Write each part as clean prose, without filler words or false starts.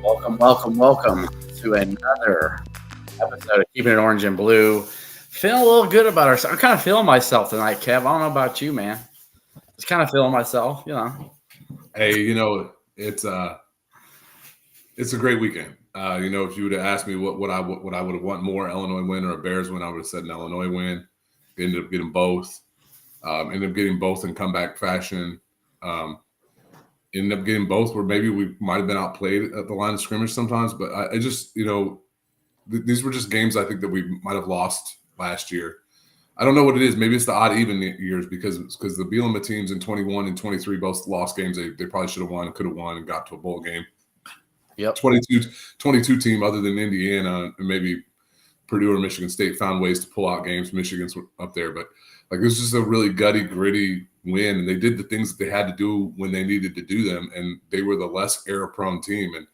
Welcome to another episode of Keeping It Orange and Blue. Feeling a little good about ourselves. I'm kind of feeling myself tonight, Kev. I don't know about you, man. Just kind of feeling myself. Hey, it's a great weekend. If you would have asked me what I would have want more, Illinois win or a Bears win, I would have said an Illinois win. Ended up getting both. Ended up getting both in comeback fashion. Ended up getting both where maybe we might have been outplayed at the line of scrimmage sometimes, but these were just games I think that we might have lost last year. I don't know what it is. Maybe it's the odd even years because the Bielema teams in 21 and 23 both lost games they probably should have won, could have won, and got to a bowl game. Yep. 22 team other than Indiana and maybe Purdue or Michigan State found ways to pull out games. Michigan's up there, but it was just a really gutty, gritty win, and they did the things that they had to do when they needed to do them, and they were the less error-prone team. And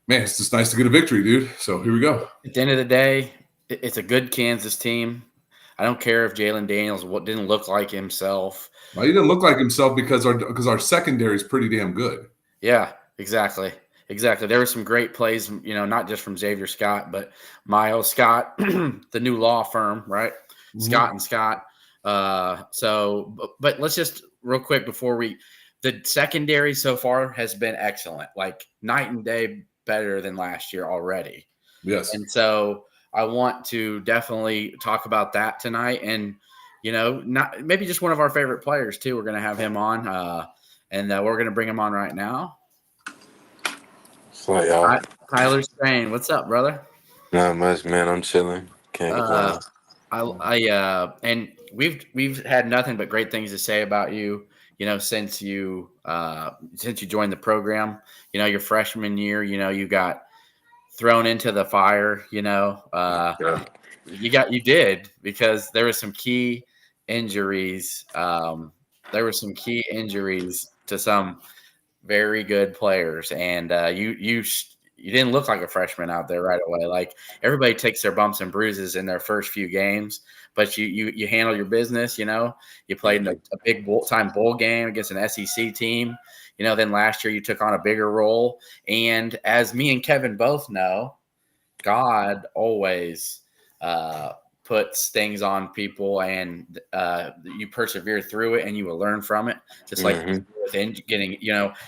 man, it's just nice to get a victory, dude. So here we go. At the end of the day, it's a good Kansas team. I don't care if Jalen Daniels didn't look like himself. Well, he didn't look like himself because our secondary is pretty damn good. Yeah, exactly. There were some great plays, not just from Xavier Scott, but Miles Scott, the new law firm, right? Mm-hmm. Scott and Scott. But let's just real quick the secondary so far has been excellent, like night and day better than last year already. Yes. And so I want to definitely talk about that tonight. And, not maybe just one of our favorite players too. We're going to have him on, and we're going to bring him on right now. So, y'all. Tyler Strain, what's up, brother? Not much, man. I'm chilling. Can't complain. And we've had nothing but great things to say about you. Since you joined the program, your freshman year, you got thrown into the fire. You did because there were some key injuries. There were some key injuries to some very good players, and you didn't look like a freshman out there right away. Like everybody takes their bumps and bruises in their first few games, but you handle your business. You played in a big time bowl game against an SEC team. Then last year you took on a bigger role, and as me and Kevin both know, God always puts things on people, and you persevere through it, and you will learn from it. Just like with getting,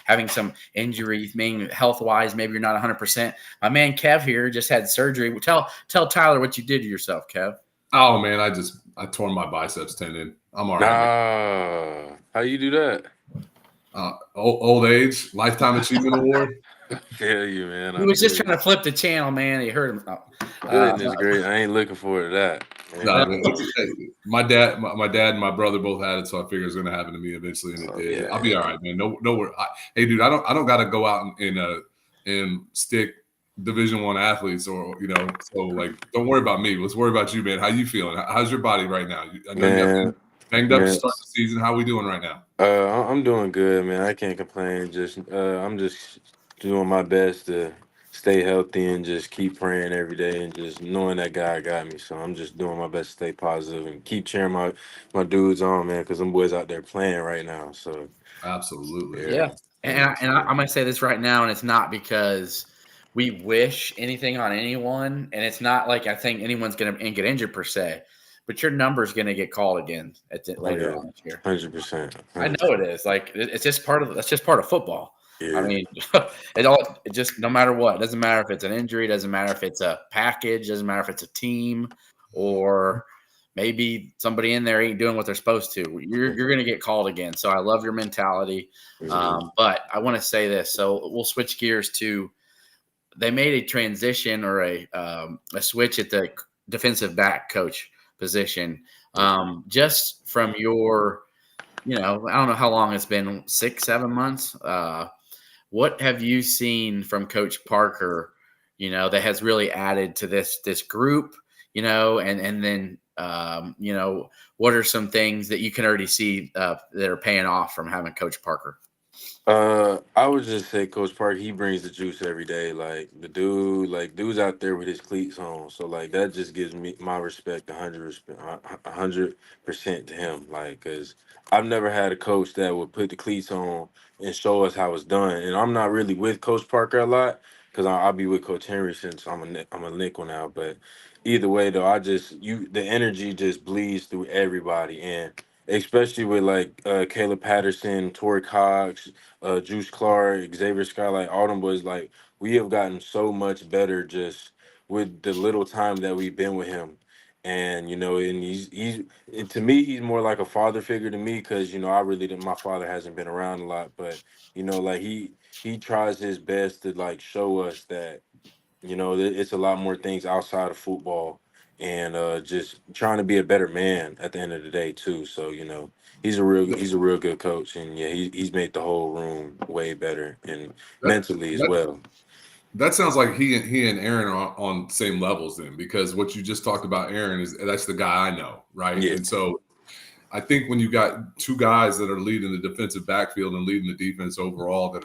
having some injuries, being health wise, maybe you're not 100%. My man Kev here just had surgery. Tell Tyler what you did to yourself, Kev. Oh man, I tore my biceps tendon. I'm all right. How you do that? Old age, lifetime achievement award. Hell you, man. He was just trying to flip the channel, man. He hurt him. Goodness great. I ain't looking forward to that. No, my dad and my brother both had it, so I figured it was going to happen to me eventually, and it did. Yeah. I'll be all right, man. No worry. Hey, dude, I don't got to go out and stick Division I athletes, or so like, don't worry about me. Let's worry about you, man. How you feeling? How's your body right now? I know you got banged up to start the season. How we doing right now? I'm doing good, man. I can't complain. I'm just doing my best to stay healthy and just keep praying every day and just knowing that God got me. So I'm just doing my best to stay positive and keep cheering my dudes on, man, because them boys out there playing right now. So absolutely, yeah. And I'm gonna say this right now, and it's not because we wish anything on anyone, and it's not like I think anyone's gonna get injured per se, but your number's gonna get called again later on this year. 100%. I know it is. Like it's just part of football. Yeah. I mean, it just no matter what. It doesn't matter if it's an injury. It doesn't matter if it's a package. It doesn't matter if it's a team or maybe somebody in there ain't doing what they're supposed to. You're going to get called again. So I love your mentality. But I want to say this. So we'll switch gears to they made a transition or a switch at the defensive back coach position. Just from your, I don't know how long it's been, 6-7 months. What have you seen from Coach Parker, that has really added to this group, and then, what are some things that you can already see that are paying off from having Coach Parker? I would just say Coach Parker, he brings the juice every day. Like the dude's out there with his cleats on. So like that just gives me my respect 100% to him. Like, cause I've never had a coach that would put the cleats on and show us how it's done. And I'm not really with Coach Parker a lot, because I'll be with Coach Henry since I'm a nickel now. But either way, though, the energy just bleeds through everybody, and especially with like Caleb Patterson, Torrey Cox, Juice Clark, Xavier Scott, like all them boys, like we have gotten so much better just with the little time that we've been with him. And and and to me, he's more like a father figure to me because I really didn't. My father hasn't been around a lot, but like he tries his best to like show us that it's a lot more things outside of football, and just trying to be a better man at the end of the day too. So he's a real good coach, and yeah, he's made the whole room way better and That, mentally as that well. that sounds like he and Aaron are on same levels then, because what you just talked about Aaron that's the guy I know, right? Yeah. And so I think when you got two guys that are leading the defensive backfield and leading the defense overall that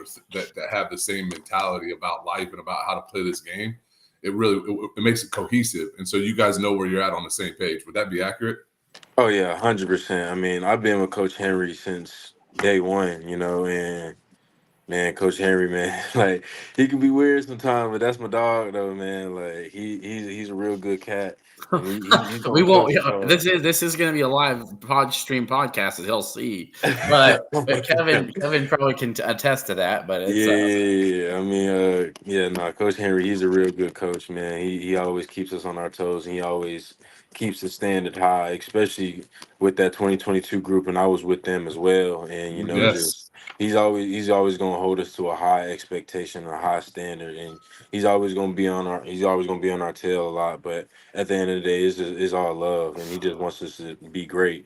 have the same mentality about life and about how to play this game, it makes it cohesive. And so you guys know where you're at on the same page. Would that be accurate? Oh yeah, 100%. I mean, I've been with Coach Henry since day one, and man, Coach Henry, man, like he can be weird sometimes, but that's my dog, though, man. Like he's a real good cat, and he's We gonna won't. coach us hard. This is going to be a live stream podcast that he'll see. But Kevin probably can attest to that. But it's Yeah. I mean, yeah, no, Coach Henry, he's a real good coach, man. He always keeps us on our toes, and he always keeps the standard high, especially with that 2022 group, and I was with them as well. And Yes. just he's always going to hold us to a high expectation, a high standard, and he's always going to be on our tail a lot. But at the end of the day, it's all love, and he just wants us to be great.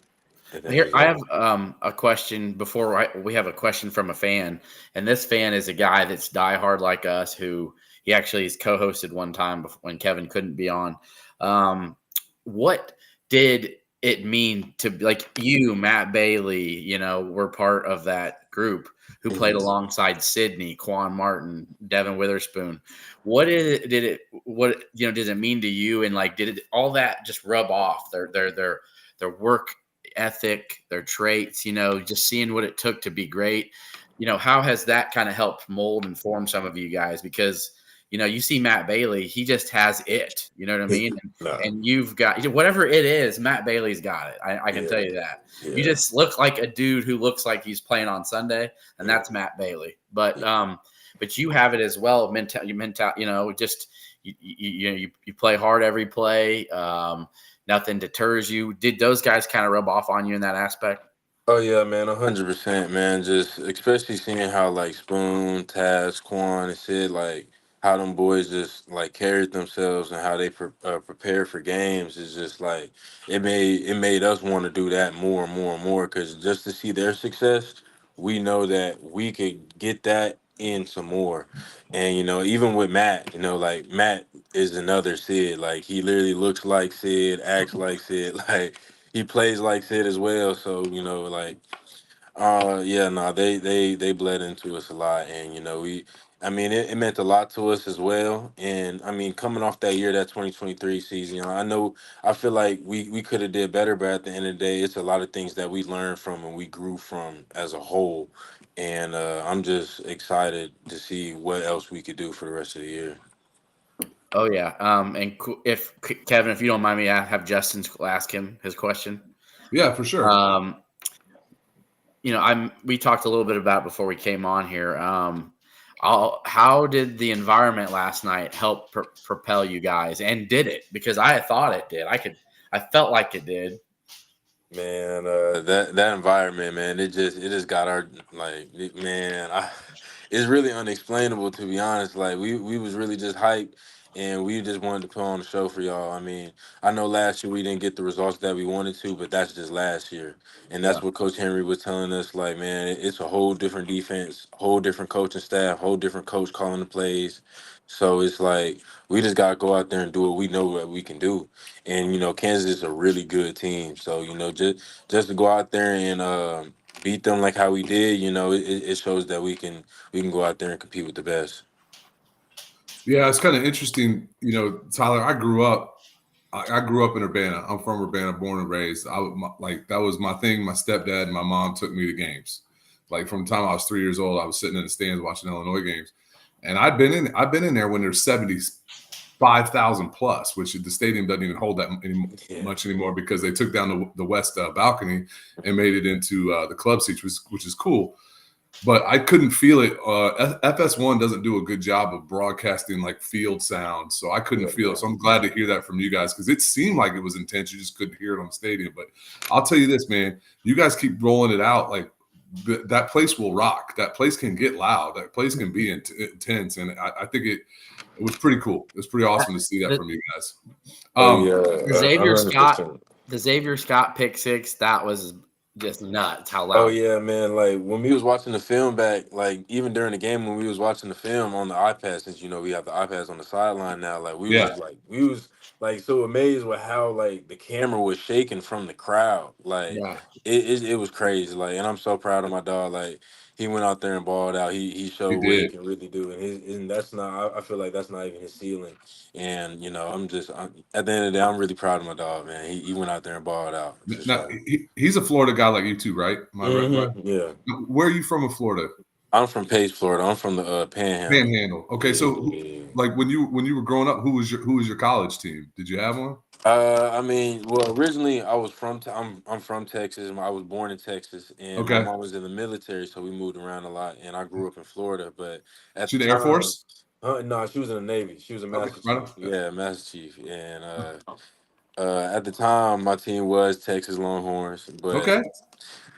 At the end here. of the I day. have a question before we have a question from a fan, and this fan is a guy that's diehard like us. Who he actually has co-hosted one time when Kevin couldn't be on. What did it mean to like you, Matt Bailey? Were part of that group who played Mhm. alongside Sydney, Quan Martin, Devin Witherspoon. What did it mean to you? And like, did it all that just rub off their work ethic, their traits? Just seeing what it took to be great. How has that kind of helped mold and form some of you guys? Because you see Matt Bailey, he just has it. You know what I mean? Nah, And you've got whatever it is, Matt Bailey's got it. I can tell you that. You yeah. just look like a dude who looks like he's playing on Sunday, and that's Matt Bailey. But you have it as well. Just you play hard every play. Nothing deters you. Did those guys kind of rub off on you in that aspect? Oh yeah, man, 100%, man. Just especially seeing how like Spoon, Taz, Quan, and Sid, like how them boys just like carried themselves and how they prepare for games is just like it made us want to do that more and more and more because just to see their success, we know that we could get that in some more. And even with Matt, like Matt is another Sid. Like he literally looks like Sid, acts like Sid, like he plays like Sid as well. So like, yeah, no, they bled into us a lot, and I mean, it meant a lot to us as well. And I mean, coming off that year, that 2023 season, I feel like we could have did better, but at the end of the day, it's a lot of things that we learned from and we grew from as a whole. And I'm just excited to see what else we could do for the rest of the year. Oh yeah. And if Kevin, if you don't mind me, I have Justin ask him his question. Yeah, for sure. We talked a little bit about it before we came on here. How did the environment last night help propel you guys? And did it? Because I thought it did. I felt like it did. Man, that environment, man, it just got our man. It's really unexplainable to be honest. Like we was really just hyped, and we just wanted to put on a show for y'all. I mean, I know last year we didn't get the results that we wanted to, but that's just last year, and Yeah. that's what Coach Henry was telling us. Like, man, it's a whole different defense, whole different coaching staff, whole different coach calling the plays. So it's like we just gotta go out there and do what we know what we can do. And Kansas is a really good team. So just to go out there and beat them like how we did, it shows that we can go out there and compete with the best. Yeah, it's kind of interesting. Tyler, I grew up in Urbana. I'm from Urbana, born and raised. That was my thing. My stepdad and my mom took me to games. Like from the time I was 3 years old, I was sitting in the stands watching Illinois games. And I've been in there when there's 75,000 plus, which the stadium doesn't even hold that much anymore because they took down the west balcony and made it into the club seats, which is cool. But I couldn't feel it. FS1 doesn't do a good job of broadcasting like field sound, so I couldn't feel it. So I'm glad to hear that from you guys because it seemed like it was intense. You just couldn't hear it on the stadium. But I'll tell you this, man, you guys keep rolling it out. Like that place will rock. That place can get loud. That place can be intense, and I think it was pretty cool. It was pretty awesome to see that from you guys. The Xavier Scott pick six, that was just nuts how loud. Oh yeah, man. Like when we was watching the film back, like even during the game when we was watching the film on the iPad, since we have the iPads on the sideline now, like we was so amazed with how like the camera was shaking from the crowd. Like it was crazy. Like, and I'm so proud of my dog. Like he went out there and balled out. He showed what he can really do, and that's not. I feel like that's not even his ceiling. And I'm at the end of the day, I'm really proud of my dog, man. He went out there and balled out. Now, he's a Florida guy like you too, right? Right? Yeah. Where are you from in Florida? I'm from Page, Florida. I'm from the Panhandle. Okay, so like when you were growing up, who was your college team? Did you have one? I mean, well, originally I was I'm from Texas. I was born in Texas, and my mom was in the military, so we moved around a lot. And I grew up in Florida, but at the Air Force? No, she was in the Navy. She was a Master Chief. Yeah, Master Chief. And at the time, my team was Texas Longhorns. But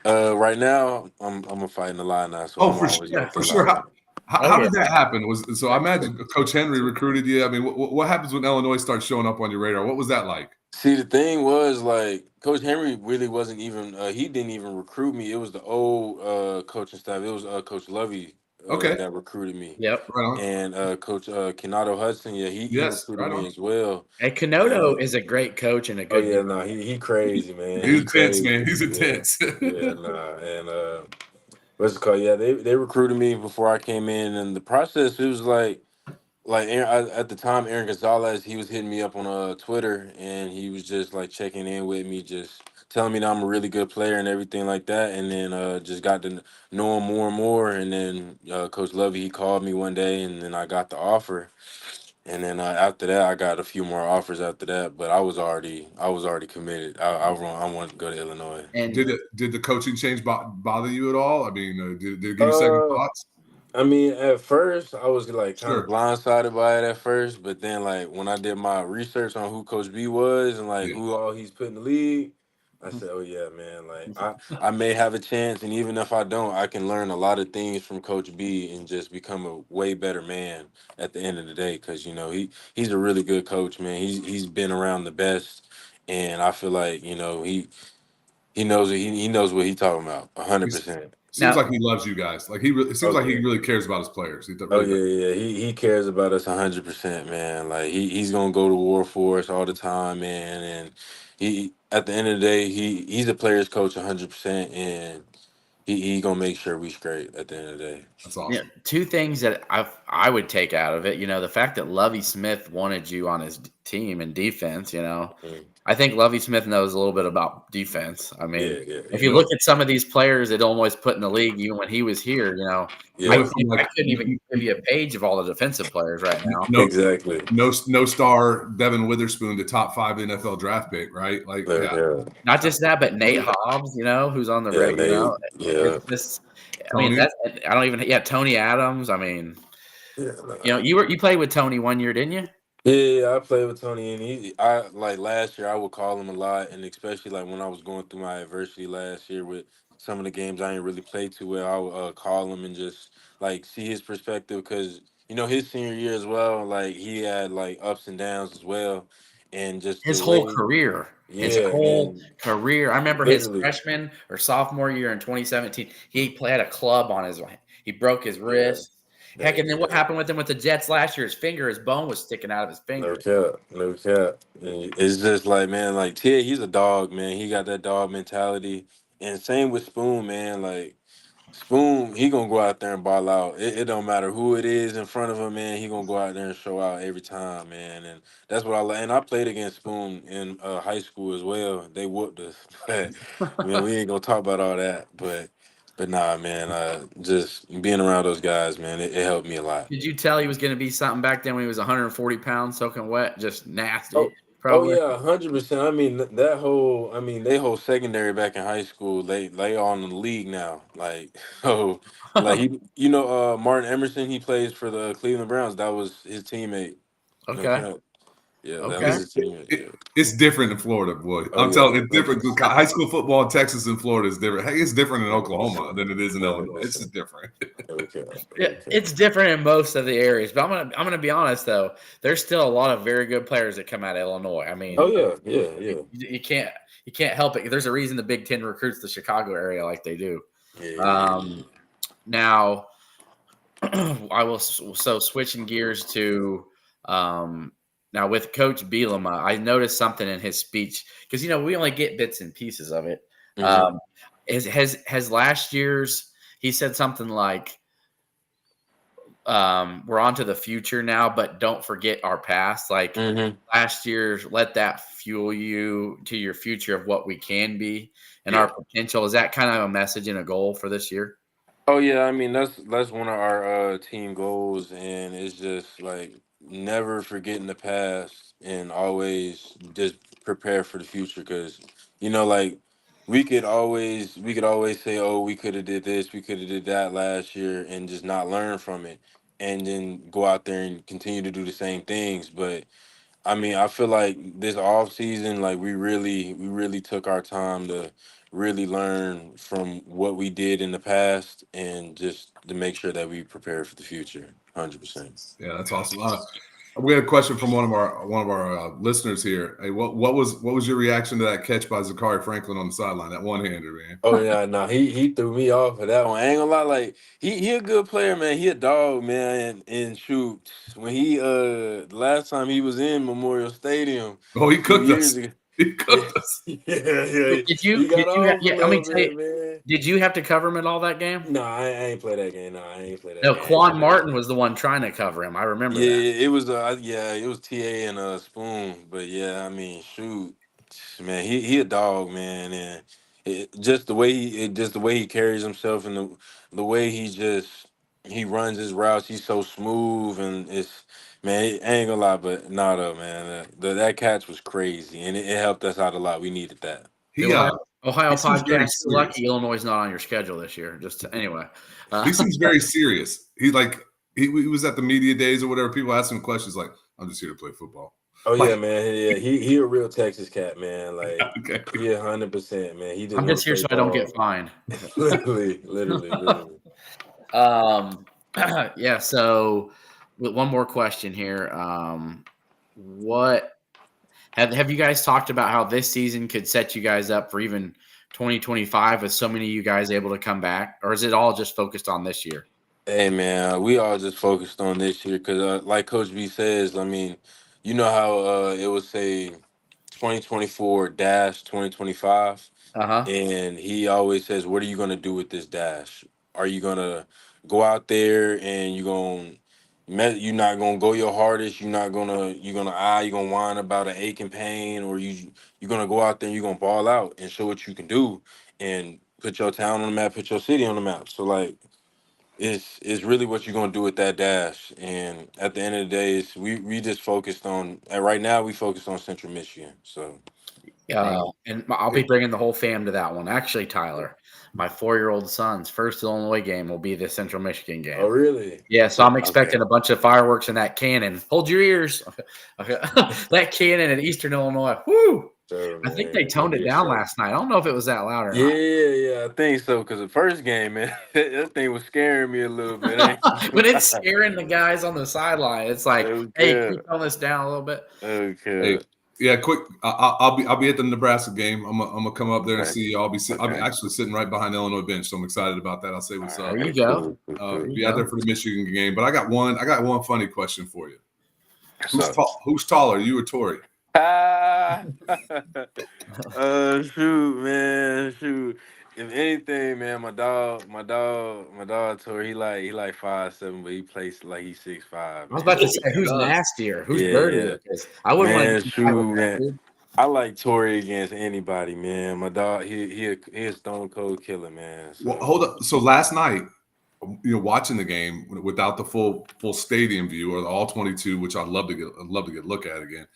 right now, I'm fighting the line now. So for sure. How did that happen? So I imagine Coach Henry recruited you. I mean, what happens when Illinois starts showing up on your radar? What was that like? See, the thing was, like, Coach Henry really wasn't even he didn't even recruit me. It was the old coaching staff. It was Coach Lovey that recruited me. Yep. And Coach Kenato Hudson, he recruited me as well. And Kenato is a great coach and a good. Oh yeah, no, he crazy, man. He's intense, man. He's intense. Yeah, nah, and what's it called? Yeah, they recruited me before I came in, and the process it was like at the time, Aaron Gonzalez, he was hitting me up on Twitter, and he was just like checking in with me, just telling me that I'm a really good player and everything like that. And then just got to know him more and more. And then Coach Lovey, he called me one day, and then I got the offer. And then after that, I got a few more offers after that, but I was already committed. I wanted to go to Illinois. And did the coaching change bother you at all? I mean, did it give you second thoughts? I mean, at first I was like kind of blindsided by it at first, but then like when I did my research on who Coach B was and like who all he's put in the league, I said, "Oh yeah, man! Like I may have a chance, and even if I don't, I can learn a lot of things from Coach B and just become a way better man at the end of the day. Because he's a really good coach, man. He's been around the best, and I feel like he knows he knows what he's talking about 100%. Seems like he loves you guys. Like he really cares about his players. He cares about us 100%, man. Like he's gonna go to war for us all the time, man. And he at the end of the day, he's a player's coach 100%, and he gonna make sure we straight at the end of the day. That's awesome. Yeah, two things that I would take out of it. The fact that Lovie Smith wanted you on his team in defense. I think Lovie Smith knows a little bit about defense. I mean, if you look at some of these players that almost put in the league, even when he was here, I couldn't even give you a page of all the defensive players right now. Exactly. No star Devin Witherspoon, the top 5 NFL draft pick, right? Like, not just that, but Nate Hobbs, who's on the rig. I don't even. Tony Adams. I mean, you played with Tony one year, didn't you? Yeah, I played with Tony, and I like last year I would call him a lot, and especially like when I was going through my adversity last year with some of the games I didn't really play too well, I would call him and just like see his perspective because his senior year as well, like he had like ups and downs as well, and just his whole career. His whole career. I remember his freshman or sophomore year in 2017. He had a club on his. He broke his wrist. Heck, and then what happened with him with the Jets last year? His bone was sticking out of his finger. No cap. It's just like, man, like Tia, he's a dog, man. He got that dog mentality. And same with Spoon, man. Like Spoon, he gonna go out there and ball out. It don't matter who it is in front of him, man. He gonna go out there and show out every time, man. And that's what I like. And I played against Spoon in high school as well. They whooped us. But, man, we ain't gonna talk about all that. But But nah, man, just being around those guys, man, it helped me a lot. Did you tell he was going to be something back then when he was 140 pounds, soaking wet, just nasty? Oh, oh Probably. yeah, 100%. I mean that whole, I mean they whole secondary back in high school, they all in the league now. Like so, like Martin Emerson, he plays for the Cleveland Browns. That was his teammate. No Okay. cap. Yeah, that was Okay. his teammate. Yeah. It's different in Florida, boy. Oh I'm yeah, telling you, it's different. 100%. High school football in Texas and Florida is different. Hey, it's different in Oklahoma 100%. than it is in Illinois. It's 100%. just different. Okay. Yeah, it's different in most of the areas, but I'm gonna be honest though. There's still a lot of very good players that come out of Illinois. I Oh mean, yeah. you can't help it. There's a reason the Big Ten recruits the Chicago area like they do. Yeah. Now, I will switching gears to now with Coach Bielema. I noticed something in his speech because we only get bits and pieces of it. Mhm. Has last year's he said something like, we're on to the future now, but don't forget our past. Like Mhm. last year's, let that fuel you to your future of what we can be and Yeah. our potential. Is that kind of a message and a goal for this year? Oh yeah, I mean that's one of our team goals, and it's just like never forgetting the past and always just prepare for the future. Because like we could always say, oh, we could have did this, we could have did that last year, and just not learn from it, and then go out there and continue to do the same things. But I mean, I feel like this off season, like we really took our time to really learn from what we did in the past, and just to make sure that we prepare for the future. 100%. Yeah, that's awesome. We had a question from one of our listeners here. Hey, what was your reaction to that catch by Zachary Franklin on the sideline? That one hander, man. Oh yeah, no, he threw me off of that one. I ain't gonna lie, like he a good player, man. He a dog, man. And shoot, when he the last time he was in Memorial Stadium Oh, he 2 cooked years us. ago. He Yeah, cooked us. yeah. Did He you got off a yeah, let me little tell you, bit, man. did you have to cover him at all that game? No, I ain't play that game. No, I ain't play that No, game. Quan Martin was the one trying to cover him. I remember Yeah, that. it was TA and Spoon, but yeah, I mean, shoot, man, he a dog, man, and just the way he carries himself, and the way he runs his routes, he's so smooth, and it's man, I ain't gonna lie, but nah, though, man, that catch was crazy, and it helped us out a lot. We needed that. The He Ohio he seems very podcast. You're serious. lucky Illinois is not on your schedule this year. Anyway. He seems very serious. He was at the media days or whatever. People ask him questions like, "I'm just here to play football." Oh yeah, Like, man, yeah, he a real Texas cat, man. Like okay. he 100%, man. He just I'm want just to here play so I don't get ball. fined. Literally. Yeah. So, with one more question here, what have you guys talked about how this season could set you guys up for even 2025 with so many of you guys able to come back, or is it all just focused on this year? Hey man, we all just focused on this year because, like Coach B says, I mean, you know how it would say 2024 dash 2025, Uh huh. and he always says, "What are you gonna do with this dash? Are you gonna go out there and you're not gonna go your hardest? You're gonna whine about an aching pain, or you're gonna go out there and you're gonna ball out and show what you can do and put your town on the map, put your city on the map." So like it's really what you're gonna do with that dash. And at the end of the day, we just focused on right now. We focused on Central Michigan. So Right. And I'll be bringing the whole fam to that one. Actually, Tyler, my 4-year-old son's first Illinois game will be the Central Michigan oh game. really? Yeah, so I'm expecting Okay. a bunch of fireworks in that cannon. Hold your ears. Okay. That cannon in Eastern Illinois. Whoo! So I think they man, it's gonna toned it be a down show. last night. I don't know if it was that loud or Yeah, not. I think so. Cause the first game, man, that thing was scaring me a little bit. I ain't When gonna it's lie. scaring the guys on the sideline, it's like, hey, can Okay. you tone this down a little bit? Hey, Okay. yeah, quick. I'll be at the Nebraska game. I'm gonna come up there and Okay. see you. I'll be Okay. actually sitting right behind the Illinois bench, so I'm excited about that. I'll say what's All up. There you right. go. Cool. Cool. There you Be out there go. for the Michigan game. But I got one funny question for you. So. Who's taller, you or Tori? Ah, shoot, man, shoot. If anything, man, my dog Tori, he like 5'7", but he plays like he's 6'5", I was about to man. say, who's Does. nastier? Who's Yeah, dirtier? Because I wouldn't want to man, get in a fight with shoot, that man. dude. I like Tory against anybody, man. My dog, he a stone cold killer, man. Well, So hold up. So last night, watching the game without the full stadium view or the all 22, which I'd love to get a look at again.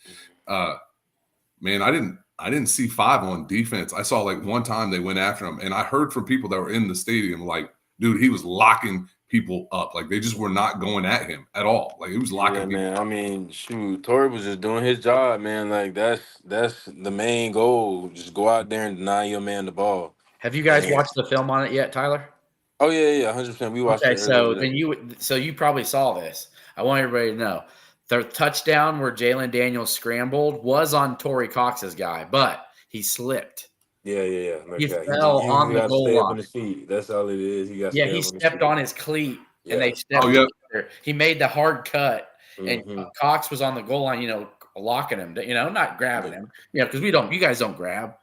Man, I didn't see 5 on defense. I saw like one time they went after him, and I heard from people that were in the stadium like, dude, he was locking people up. Like they just were not going at him at all. Like he was locking people man. up. I mean, shoot, Tory was just doing his job, man. Like that's the main goal. Just go out there and deny your man the ball. Have you guys watched the film on it yet, Tyler? Oh yeah, 100%. We watched Okay, it so earlier. then you probably saw this. I want everybody to know the touchdown where Jalen Daniels scrambled was on Torrey Cox's guy, but he slipped. Yeah. He Okay. fell He on the got to goal stay up on line. his feet. That's all it is. He got to Yeah, stay he up on his stepped feet. on his cleat, and they Yeah. stepped together. He made the hard cut, and Mm-hmm. Cox was on the goal line, locking him, not grabbing him, because you guys don't grab.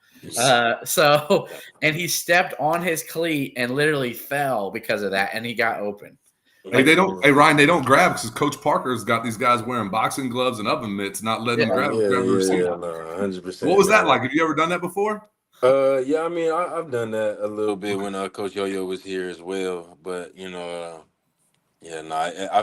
And he stepped on his cleat and literally fell because of that, and he got open. Hey, Ryan, they don't grab because Coach Parker's got these guys wearing boxing gloves and oven mitts, not letting them grab the receiver. No, 100%. What was that like? Have you ever done that before? Yeah, I mean, I've done that a little bit when Coach Yo-Yo was here as well, but I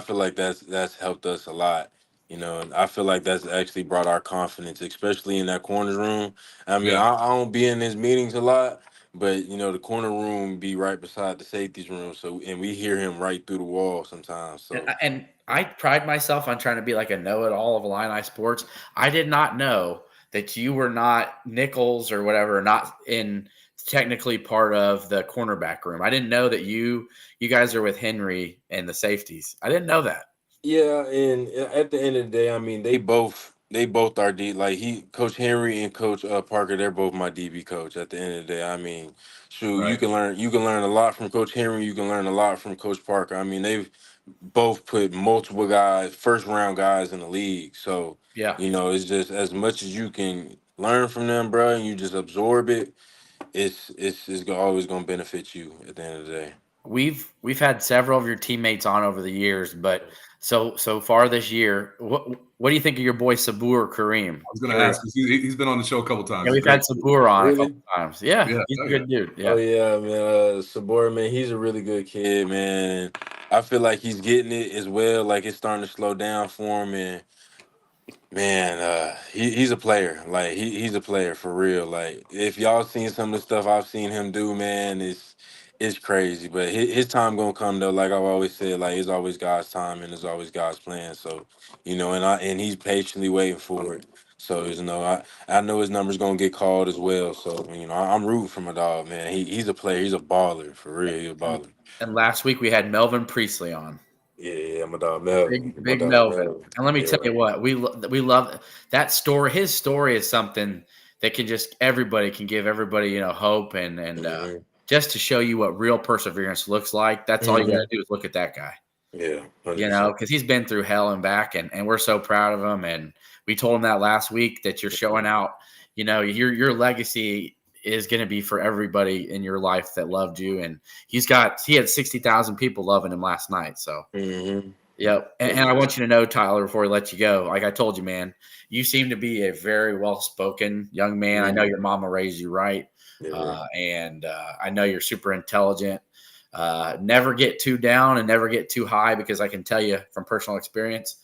feel like that's helped us a lot. And I feel like that's actually brought our confidence, especially in that corners room. I mean, Yeah. I don't be in his meetings a lot, but the corner room be right beside the safeties room, and we hear him right through the wall sometimes. So And I pride myself on trying to be like a know-it-all of Illini sports. I did not know that you were not nickels or whatever, not in technically part of the cornerback room. I didn't know that you guys are with Henry and the safeties. I didn't know that. yeah, and at the end of the day, I mean, they both are D. Like Coach Henry and Coach Parker, they're both my DB coach. At the end of the day, I mean, shoot, Right. you can learn a lot from Coach Henry. You can learn a lot from Coach Parker. I mean, they've both put multiple guys, first round guys in the league. So Yeah. it's just as much as you can learn from them, bro, and you just absorb it. It's always gonna benefit you at the end of the day. We've had several of your teammates on over the years, but so far this year, what do you think of your boy Sabur Kareem? I was going to ask because he's been on the show a couple times. Yeah, we've had Sabur on Really? a couple times. Yeah, he's a good dude. Yeah. Oh yeah, man. Sabor, man, he's a really good kid, man. I feel like he's getting it as well. Like it's starting to slow down for him, and man, he's a player. Like he's a player for real. Like if y'all seen some of the stuff I've seen him do, man, it's crazy. But his time gonna come though. Like I've always said, like it's always God's time and it's always God's plan. So and he's patiently waiting for it. So I know his number's gonna get called as well. So I'm rooting for my dog, man. He's a player. He's a baller for real. He's a baller. And last week we had Melvin Priestley on. Yeah, my dog Melvin. Big Melvin. And let me tell you what, we love that story. His story is something that can everybody can give everybody, hope and just to show you what real perseverance looks like. That's all you got to do is look at that guy. Yeah. 100%. Because he's been through hell and back, and we're so proud of him. And we told him that last week that you're showing out, your legacy is going to be for everybody in your life that loved you. And he had 60,000 people loving him last night. So, Yep. And I want you to know, Tyler, before we let you go, like I told you, man, you seem to be a very well-spoken young man. I know your mama raised you right. And I know you're super intelligent. Never get too down and never get too high, because I can tell you from personal experience,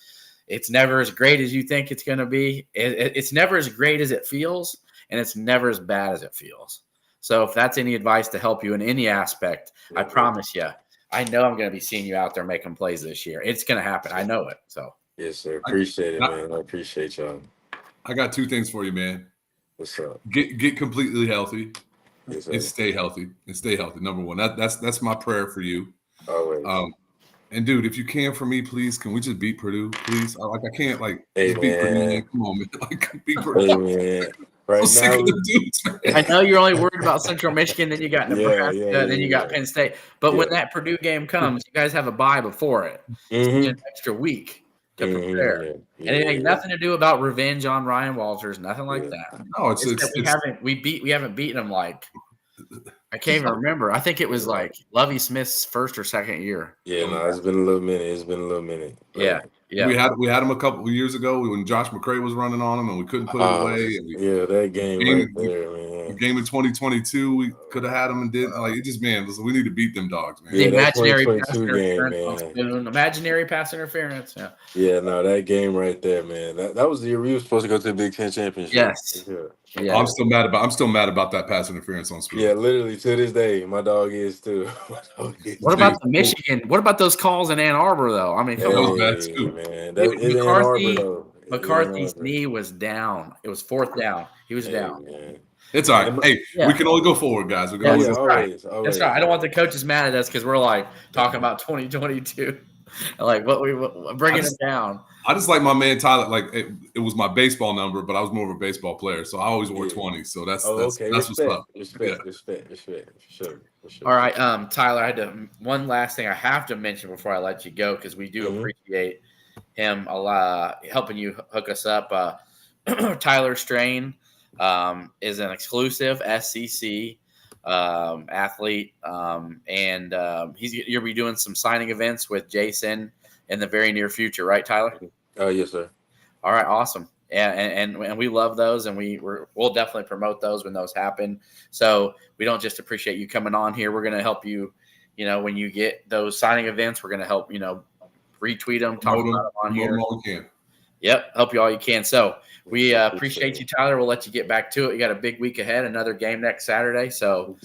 it's never as great as you think it's going to be. It's never as great as it feels, and it's never as bad as it feels. So if that's any advice to help you in any aspect, I promise you, I know I'm going to be seeing you out there making plays this year. It's going to happen. I know it. So yes, sir. Appreciate it, man. I appreciate y'all. I got 2 things for you, man. What's up? Get completely healthy. Yes, and stay healthy. Number one. That's my prayer for you. Always. And dude, if you can for me, please, can we just beat Purdue, please? I can't hey, beat Purdue, man. Come on, man. Beat Purdue. Hey, man. Right so now, sick of the dudes, man. I know you're only worried about Central Michigan, then you got Nebraska, then you got Penn State. But when that Purdue game comes, you guys have a bye before it. It's an extra week to prepare. And it ain't nothing to do about revenge on Ryan Walters, nothing like that. No, we haven't beaten him like I can't even remember. I think it was like Lovie Smith's first or second year. Yeah, no, it's been a little minute. Yeah. Yeah. We had him a couple of years ago when Josh McCray was running on him, and we couldn't put it away. And that game right there, man. The game in 2022, we could have had him and didn't. Like, it just, man, listen, we need to beat them dogs, man. The that imaginary pass 2022 game, interference. man. Imaginary pass interference. Yeah. Yeah, no, that game right there, man. That was the year we were supposed to go to the Big Ten championship. Yes. Yeah. I'm still mad about that pass interference on Spoon. Yeah, literally to this day, my dog is too. What about the Michigan? What about those calls in Ann Arbor, though? I mean, come on, man. McCarthy's knee was down. It was 4th down. He was down. Man. It's all right. Hey, we can only go forward, guys. Always. That's right. I don't want the coaches mad at us because we're like talking about 2022, like what bringing them down. I just like my man Tyler. Like it was my baseball number, but I was more of a baseball player, so I always wore 20. So that's what's up. Respect, for sure. All right, Tyler. One last thing I have to mention before I let you go because we do appreciate him a lot helping you hook us up. Tyler Strain is an exclusive SEC athlete, and you'll be doing some signing events with Jason in the very near future, right, Tyler? Yes, sir. All right, awesome. And we love those, and we'll definitely promote those when those happen. So we don't just appreciate you coming on here. We're going to help you. When you get those signing events, we're going to help retweet them, talk about them on here. Yep, help you all you can. So we appreciate you, Tyler. We'll let you get back to it. You got a big week ahead, another game next Saturday. So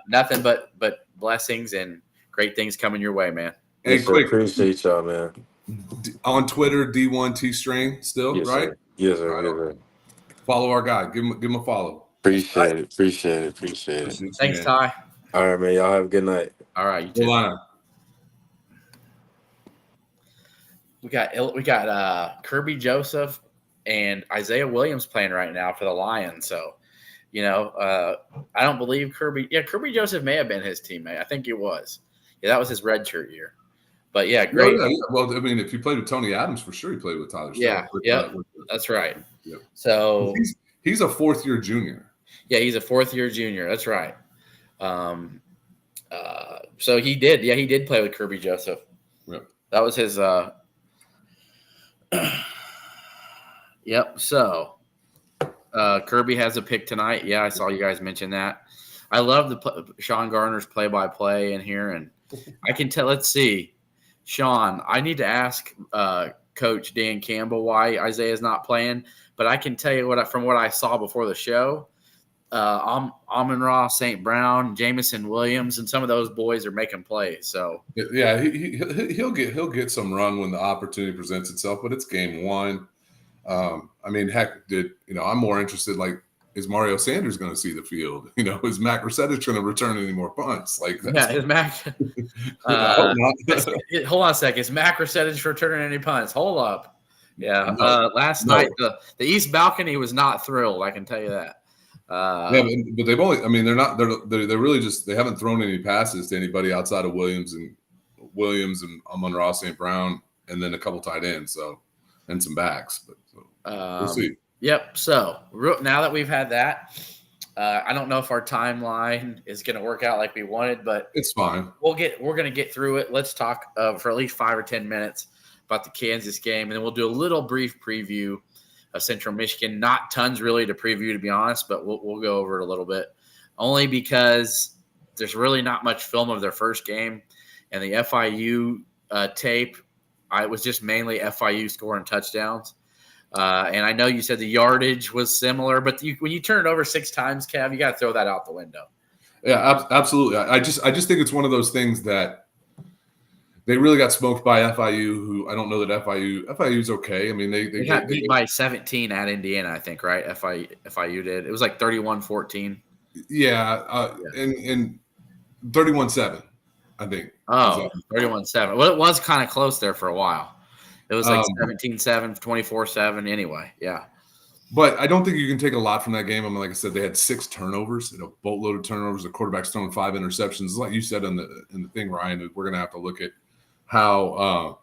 nothing but blessings and great things coming your way, man. Hey, quick, appreciate y'all, man. On Twitter, D1T Strain still, yes, right? Sir. Yes, sir. Follow our guy. Give him a follow. Appreciate it. Thanks, Ty. All right, man. Y'all have a good night. All right, you too. We got Kirby Joseph and Isaiah Williams playing right now for the Lions. So, I don't believe Kirby. Yeah, Kirby Joseph may have been his teammate. I think he was. Yeah, that was his redshirt year. But yeah, great. Yeah. Well, I mean, if you played with Tony Adams, for sure, he played with Tyler. Yeah, that's right. Yep. So he's a 4th-year junior. Yeah, he's a 4th-year junior. That's right. So he did. Yeah, he did play with Kirby Joseph. Yep. That was his. Yep. So Kirby has a pick tonight. Yeah, I saw you guys mention that. I love Sean Garner's play-by-play in here, and I can tell. Let's see, Sean. I need to ask Coach Dan Campbell why Isaiah's not playing, but I can tell you from what I saw before the show. Amon-Ra, St. Brown, Jamison Williams, and some of those boys are making plays. So yeah, he'll get some run when the opportunity presents itself. But it's game 1. I mean, heck, I'm more interested. Like, is Mario Sanders going to see the field? Is Mac Resetich going to return any more punts? Like, is Mac? Hold on a second. Is Mac Resetich returning any punts? Hold up. Yeah. Last night, the East Balcony was not thrilled. I can tell you that. But they've only. I mean, they're really just. They haven't thrown any passes to anybody outside of Williams and Amon-Ra, St. Brown, and then a couple tight ends. So, and some backs. But we'll see. Yep. So now that we've had that, I don't know if our timeline is going to work out like we wanted, but it's fine. We're going to get through it. Let's talk for at least 5 or 10 minutes about the Kansas game, and then we'll do a little brief preview of Central Michigan. Not tons really to preview, to be honest, but we'll go over it a little bit, only because there's really not much film of their first game, and the FIU tape. It was just mainly FIU scoring touchdowns. And I know you said the yardage was similar, but when you turn it over 6 times, Cav, you got to throw that out the window. Yeah, absolutely. I just think it's one of those things that they really got smoked by FIU, who I don't know that FIU's okay. I mean, they got beat by 17 at Indiana, I think, right? FIU did. It was like 31-14. Yeah, and 31-7, I think. Oh, 31-7. Well, it was kind of close there for a while. It was like 17-7, 24-7 anyway. Yeah. But I don't think you can take a lot from that game. I mean, like I said, they had 6 turnovers, a boatload of turnovers. The quarterback's throwing 5 interceptions. Like you said in the thing, Ryan, we're going to have to look at how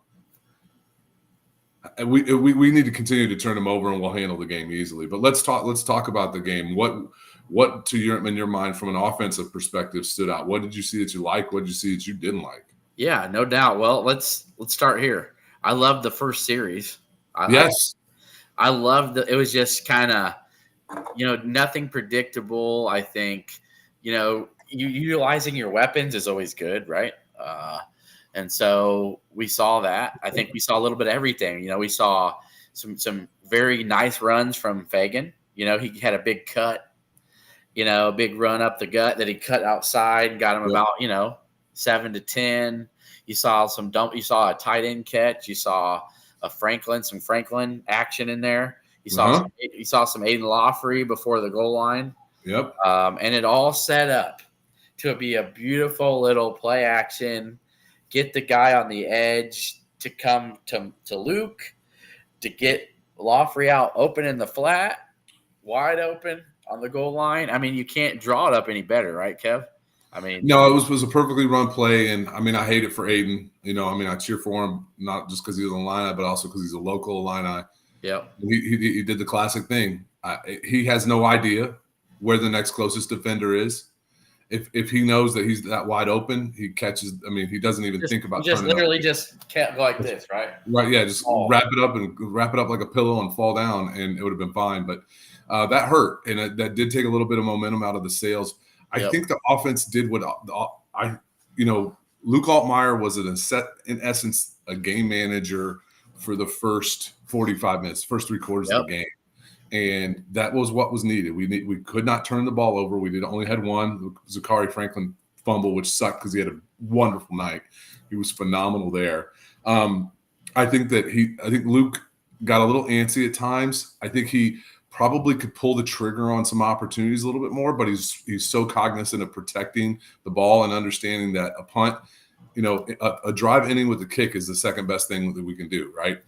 we need to continue to turn them over, and we'll handle the game easily. But let's talk about the game. What in your mind from an offensive perspective stood out? What did you see that you liked? What did you see that you didn't like? Yeah, no doubt. Well, let's start here. I loved the first series. Yes. I loved it was just kind of, nothing predictable. I think, you utilizing your weapons is always good, right? And so we saw that. I think we saw a little bit of everything. We saw some very nice runs from Fagan. He had a big cut, a big run up the gut that he cut outside and got him about, 7 to 10. You saw you saw a tight end catch. You saw some Franklin action in there. You saw some Aiden Lawfrey before the goal line. Yep. And it all set up to be a beautiful little play action. Get the guy on the edge to come to Luke, to get Lawfrey out open in the flat, wide open on the goal line. I mean, you can't draw it up any better, right, Kev? No, it was a perfectly run play, and I hate it for Aiden. I cheer for him not just because he was on Illini, but also because he's a local Illini. Yeah, he did the classic thing. He has no idea where the next closest defender is. If he knows that he's that wide open, he catches. He doesn't even think about. Just literally just kept like this, right? Right, yeah, just wrap it up like a pillow and fall down, and it would have been fine. But that hurt, and that did take a little bit of momentum out of the sails. I think the offense did what Luke Altmaier was in essence a game manager for the first 45 minutes, first 3 quarters of the game. And that was what was needed. We could not turn the ball over. We only had one, Zachary Franklin fumble, which sucked because he had a wonderful night. He was phenomenal there. I think Luke got a little antsy at times. I think he probably could pull the trigger on some opportunities a little bit more, but he's so cognizant of protecting the ball and understanding that a punt, a drive inning with a kick is the second best thing that we can do, right?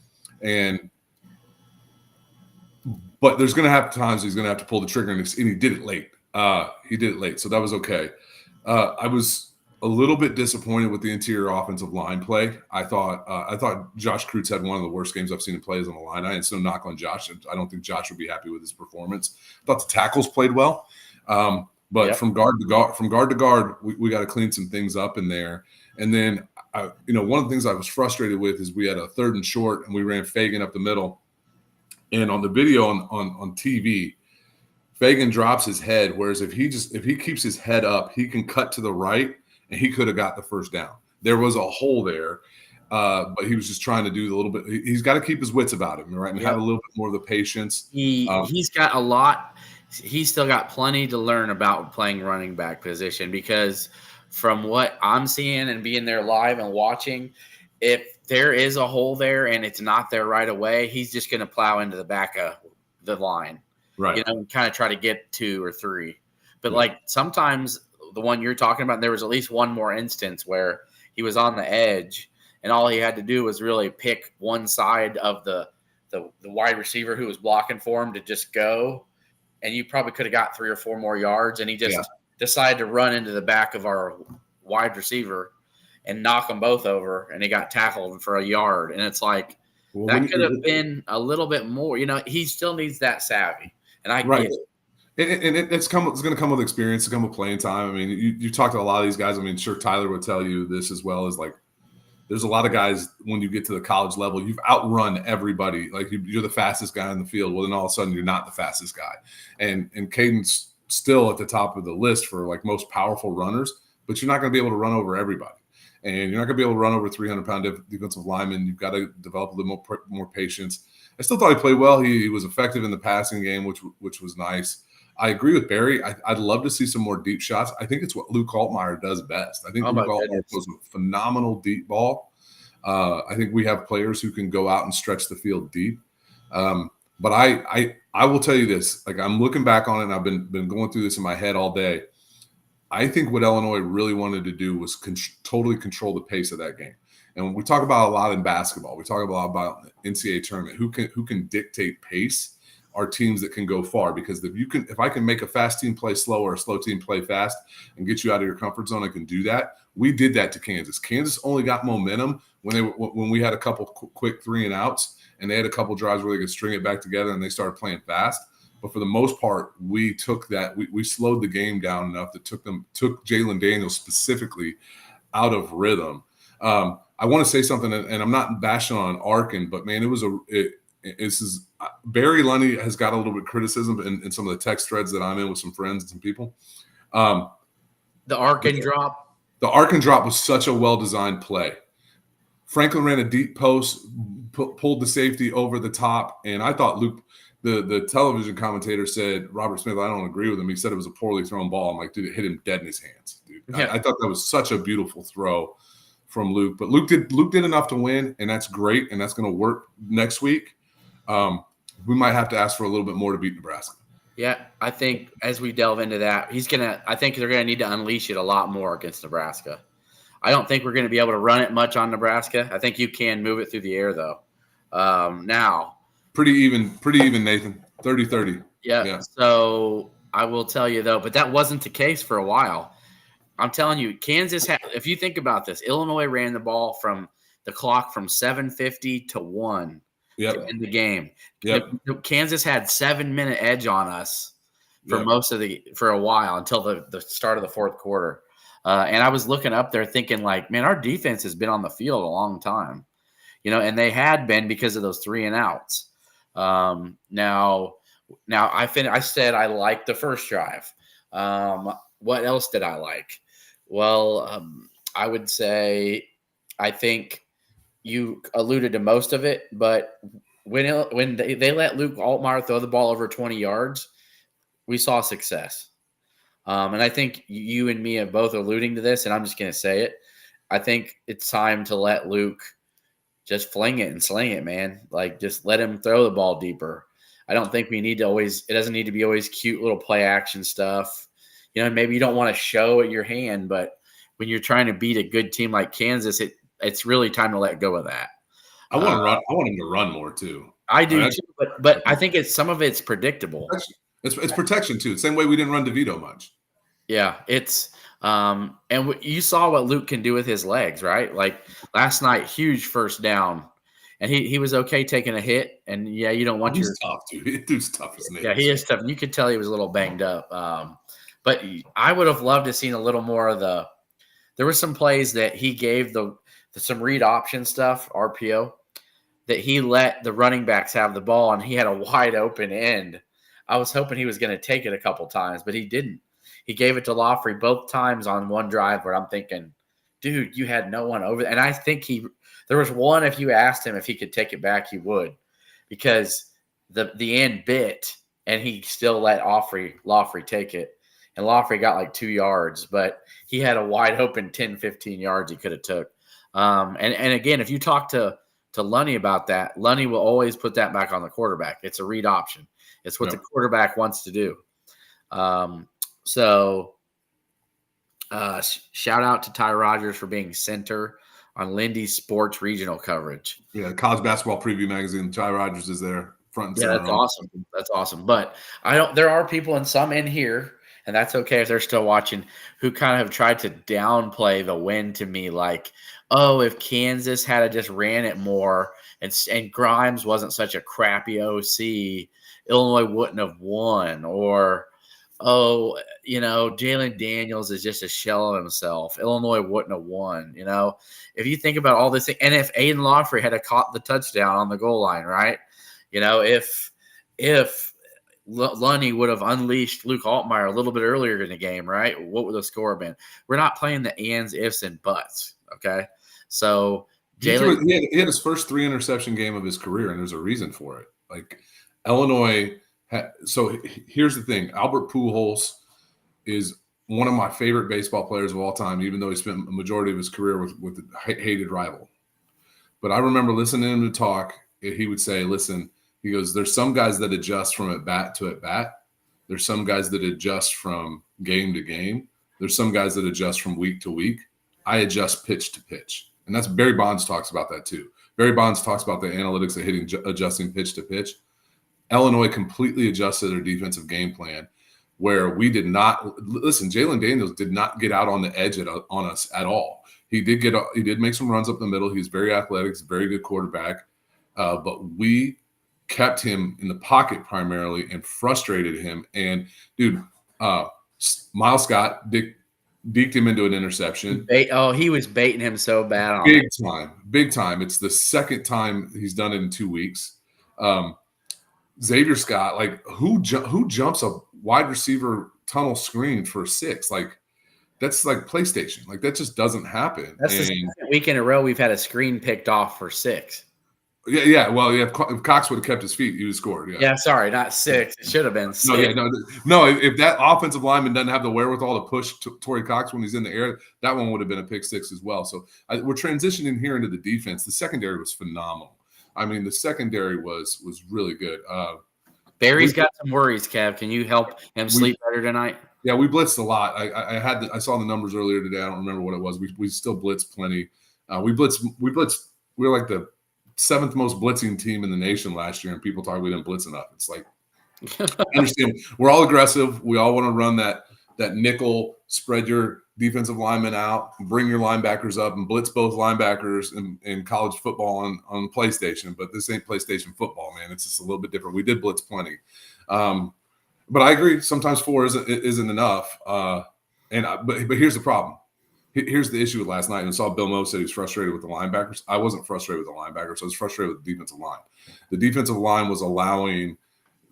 But there's going to have times he's going to have to pull the trigger, and he did it late. So that was okay. I was a little bit disappointed with the interior offensive line play. I thought Josh Kreutz had one of the worst games I've seen him play as an Illini, and so knock on Josh. I don't think Josh would be happy with his performance. I thought the tackles played well, but from guard to guard, we got to clean some things up in there. And then, one of the things I was frustrated with is we had a 3rd and short, and we ran Fagan up the middle. And on the video on TV, Fagan drops his head, whereas if he keeps his head up, he can cut to the right, and he could have got the first down. There was a hole there, but he was just trying to do a little bit. He's got to keep his wits about him, right, and have a little bit more of the patience. He's got a lot. He's still got plenty to learn about playing running back position, because from what I'm seeing and being there live and watching, if there is a hole there and it's not there right away, he's just going to plow into the back of the line, right? And kind of try to get 2 or 3. But sometimes the one you're talking about, there was at least one more instance where he was on the edge, and all he had to do was really pick one side of the wide receiver who was blocking for him to just go, and you probably could have got 3 or 4 more yards, and he just decided to run into the back of our wide receiver and knock them both over, and he got tackled for a yard. And it's like, that could have been a little bit more. He still needs that savvy, and I get it. And it's going to come with experience, to come with playing time. You talk to a lot of these guys. Sure, Tyler would tell you this as well, as there's a lot of guys when you get to the college level, you've outrun everybody. You're the fastest guy in the field. Well, then all of a sudden you're not the fastest guy. And Caden's still at the top of the list for most powerful runners, but you're not going to be able to run over everybody. And you're not going to be able to run over 300-pound defensive linemen. You've got to develop a little more patience. I still thought he played well. He was effective in the passing game, which was nice. I agree with Barry. I'd love to see some more deep shots. I think it's what Luke Altmaier does best. I think Luke Altmaier throws a phenomenal deep ball. I think we have players who can go out and stretch the field deep. But I will tell you this. I'm looking back on it, and I've been going through this in my head all day. I think what Illinois really wanted to do was totally control the pace of that game. And we talk about a lot in basketball. We talk a lot about NCAA tournament. Who can dictate pace are teams that can go far. Because if I can make a fast team play slow or a slow team play fast and get you out of your comfort zone, I can do that. We did that to Kansas. Kansas only got momentum when we had a couple quick 3-and-outs, and they had a couple drives where they could string it back together and they started playing fast. But for the most part, we took that. We slowed the game down enough that took Jalen Daniels specifically out of rhythm. I want to say something, and I'm not bashing on Arkin, but man, Barry Lunny has got a little bit of criticism in some of the text threads that I'm in with some friends and some people. The Arkin drop. The Arkin drop was such a well-designed play. Franklin ran a deep post, pulled the safety over the top, and I thought Luke, the television commentator said, Robert Smith, I don't agree with him. He said it was a poorly thrown ball. I'm like, dude, it hit him dead in his hands, dude. Yeah. I thought that was such a beautiful throw from Luke. But Luke did enough to win, and that's great, and that's going to work next week. We might have to ask for a little bit more to beat Nebraska. Yeah, I think as we delve into that, I think they're going to need to unleash it a lot more against Nebraska. I don't think we're going to be able to run it much on Nebraska. I think you can move it through the air, though. Now. Pretty even, Nathan. 30-30. Yeah. So I will tell you, though, but that wasn't the case for a while. I'm telling you, Kansas had – if you think about this, Illinois ran the ball from the clock from 7:50 to 1 to end the game. Yep. Kansas had 7-minute edge on us for a while until the start of the fourth quarter. And I was looking up there thinking, like, man, our defense has been on the field a long time, and they had been because of those 3 and outs. Now I said I liked the first drive. What else did I like? Well, I would say I think you alluded to most of it, but when they let Luke Altmaier throw the ball over 20 yards, we saw success. And I think you and me are both alluding to this, and I'm just going to say it. I think it's time to let Luke just fling it and sling it, man. Like, just let him throw the ball deeper. I don't think we need to always – it doesn't need to be always cute little play action stuff. Maybe you don't want to show your hand, but when you're trying to beat a good team like Kansas, it's really time to let go of that. I want to run. I want him to run more too. I do too, but I think some of it's predictable. It's protection too. The same way we didn't run DeVito much. Yeah, it's and you saw what Luke can do with his legs, right? Like last night, huge first down, and he was okay taking a hit. And yeah, you don't want He's tough, dude. Dude's tough as nails. Yeah, he is tough. You could tell he was a little banged up. But I would have loved to have seen a little more of there were some plays that he gave some read option stuff, RPO, that he let the running backs have the ball, and he had a wide open end. I was hoping he was going to take it a couple times, but he didn't. He gave it to Lawfrey both times on one drive where I'm thinking, dude, you had no one over. And I think there was one, if you asked him if he could take it back, he would, because the end bit, and he still let Lawfrey take it. And Lawfrey got like 2 yards, but he had a wide open 10, 15 yards he could have took. And again, if you talk to Lunny about that, Lunny will always put that back on the quarterback. It's a read option. It's what the quarterback wants to do. So shout out to Ty Rogers for being center on Lindy's Sports Regional coverage. Yeah, College Basketball Preview Magazine. Ty Rogers is there front and center. Yeah, that's awesome. That's awesome. But there are people and some in here, and that's okay if they're still watching, who kind of have tried to downplay the win to me, like, oh, if Kansas had just ran it more and Grimes wasn't such a crappy OC, Illinois wouldn't have won. Or, oh, Jalen Daniels is just a shell of himself, Illinois wouldn't have won. If you think about all this, and if Aiden Lawfrey had caught the touchdown on the goal line, right? If Lunny would have unleashed Luke Altmaier a little bit earlier in the game, right? What would the score have been? We're not playing the ands, ifs, and buts, okay? So Jalen, he had his first 3 interception game of his career, and there's a reason for it. Like Illinois, so here's the thing: Albert Pujols is one of my favorite baseball players of all time, even though he spent a majority of his career with a hated rival. But I remember listening to him talk. He would say, "Listen." He goes, there's some guys that adjust from at bat to at bat. There's some guys that adjust from game to game. There's some guys that adjust from week to week. I adjust pitch to pitch. And that's Barry Bonds talks about that too. Barry Bonds talks about the analytics of adjusting pitch to pitch. Illinois completely adjusted their defensive game plan where we did not – listen, Jalen Daniels did not get out on the edge on us at all. He did make some runs up the middle. He's very athletic. He's a very good quarterback. But we – kept him in the pocket primarily and frustrated him. And dude, Miles Scott, deked him into an interception. He was baiting him so bad on Big time. It's the second time he's done it in 2 weeks. Xavier Scott, like who jumps a wide receiver tunnel screen for 6? Like that's like PlayStation. Like that just doesn't happen. That's the second week in a row we've had a screen picked off for 6. Yeah. Well, if Cox would have kept his feet, he would have scored. Yeah, sorry, not 6. It should have been 6. No. If that offensive lineman doesn't have the wherewithal to push Torrey Cox when he's in the air, that one would have been a pick 6 as well. So we're transitioning here into the defense. The secondary was phenomenal. I mean, the secondary was really good. Barry's got some worries, Kev. Can you help him sleep better tonight? Yeah, we blitzed a lot. I saw the numbers earlier today. I don't remember what it was. We still blitzed plenty. We blitzed. We were like the 7th most blitzing team in the nation last year, and people talk we didn't blitz enough. It's like I understand we're all aggressive. We all want to run that nickel, spread your defensive linemen out, bring your linebackers up, and blitz both linebackers in college football on PlayStation. But this ain't PlayStation football, man. It's just a little bit different. We did blitz plenty, but I agree. Sometimes 4 isn't enough. But here's the problem. Here's the issue with last night. And I saw Bill Moe said he was frustrated with the linebackers. I wasn't frustrated with the linebackers. I was frustrated with the defensive line. The defensive line was allowing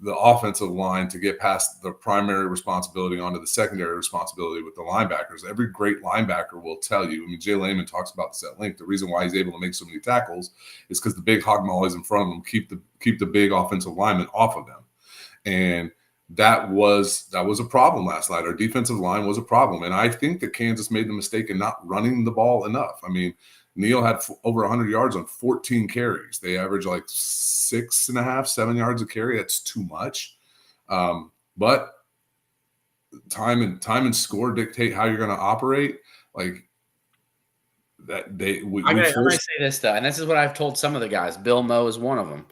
the offensive line to get past the primary responsibility onto the secondary responsibility with the linebackers. Every great linebacker will tell you. I mean, Jay Lehman talks about this at length. The reason why he's able to make so many tackles is because the big hog mollies in front of them keep the big offensive linemen off of them. And that was a problem last night. Our defensive line was a problem. And I think that Kansas made the mistake in not running the ball enough. I mean, Neal had over 100 yards on 14 carries. They average like 6.5, 7 yards a carry. That's too much. But time and score dictate how you're going to operate. Like that, I'm going to say this though, and this is what I've told some of the guys. Bill Moe is one of them.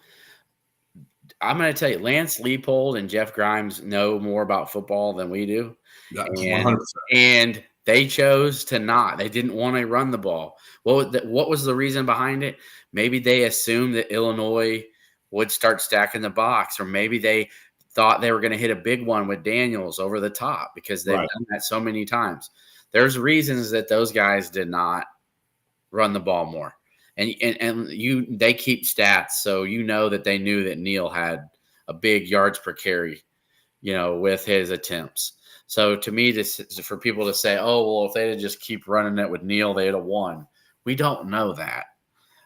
I'm going to tell you, Lance Leipold and Jeff Grimes know more about football than we do. Yeah, and they chose to not. They didn't want to run the ball. What was the reason behind it? Maybe they assumed that Illinois would start stacking the box, or maybe they thought they were going to hit a big one with Daniels over the top because they've done that so many times. There's reasons that those guys did not run the ball more. And they keep stats, so you know that they knew that Neal had a big yards per carry, with his attempts. So to me, for people to say, oh, well, if they'd just keep running it with Neal, they'd have won. We don't know that.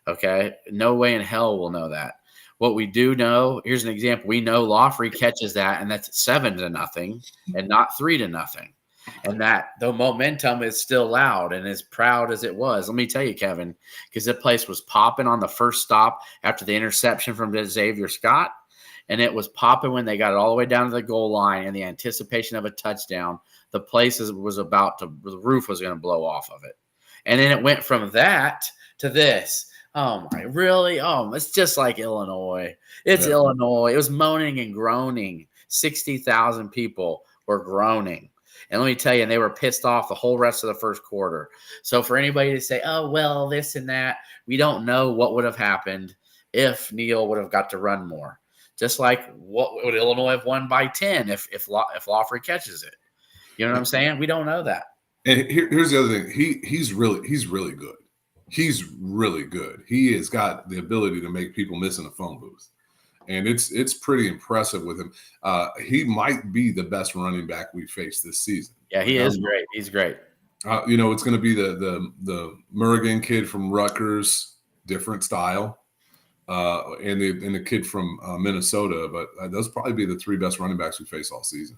Okay? No way in hell we'll know that. What we do know, here's an example. We know Lawfrey catches that, and that's 7-0 and not 3-0. And that the momentum is still loud and as proud as it was. Let me tell you, Kevin, because the place was popping on the first stop after the interception from Xavier Scott. And it was popping when they got it all the way down to the goal line and the anticipation of a touchdown. The place the roof was going to blow off of it. And then it went from that to this. Oh, my, really? Oh, it's just like Illinois. It's Illinois. It was moaning and groaning. 60,000 people were groaning. And let me tell you, they were pissed off the whole rest of the first quarter. So for anybody to say, oh, well, this and that, we don't know what would have happened if Neal would have got to run more. Just like what would Illinois have won by 10 if Lawfrey catches it? You know what I'm saying? We don't know that. And here's the other thing. He's really good. He's really good. He has got the ability to make people miss in a phone booth. And it's pretty impressive with him. He might be the best running back we faced this season. Yeah, he is great. He's great. It's going to be the Murrigan kid from Rutgers, different style, and the kid from Minnesota. But those probably be the 3 best running backs we face all season.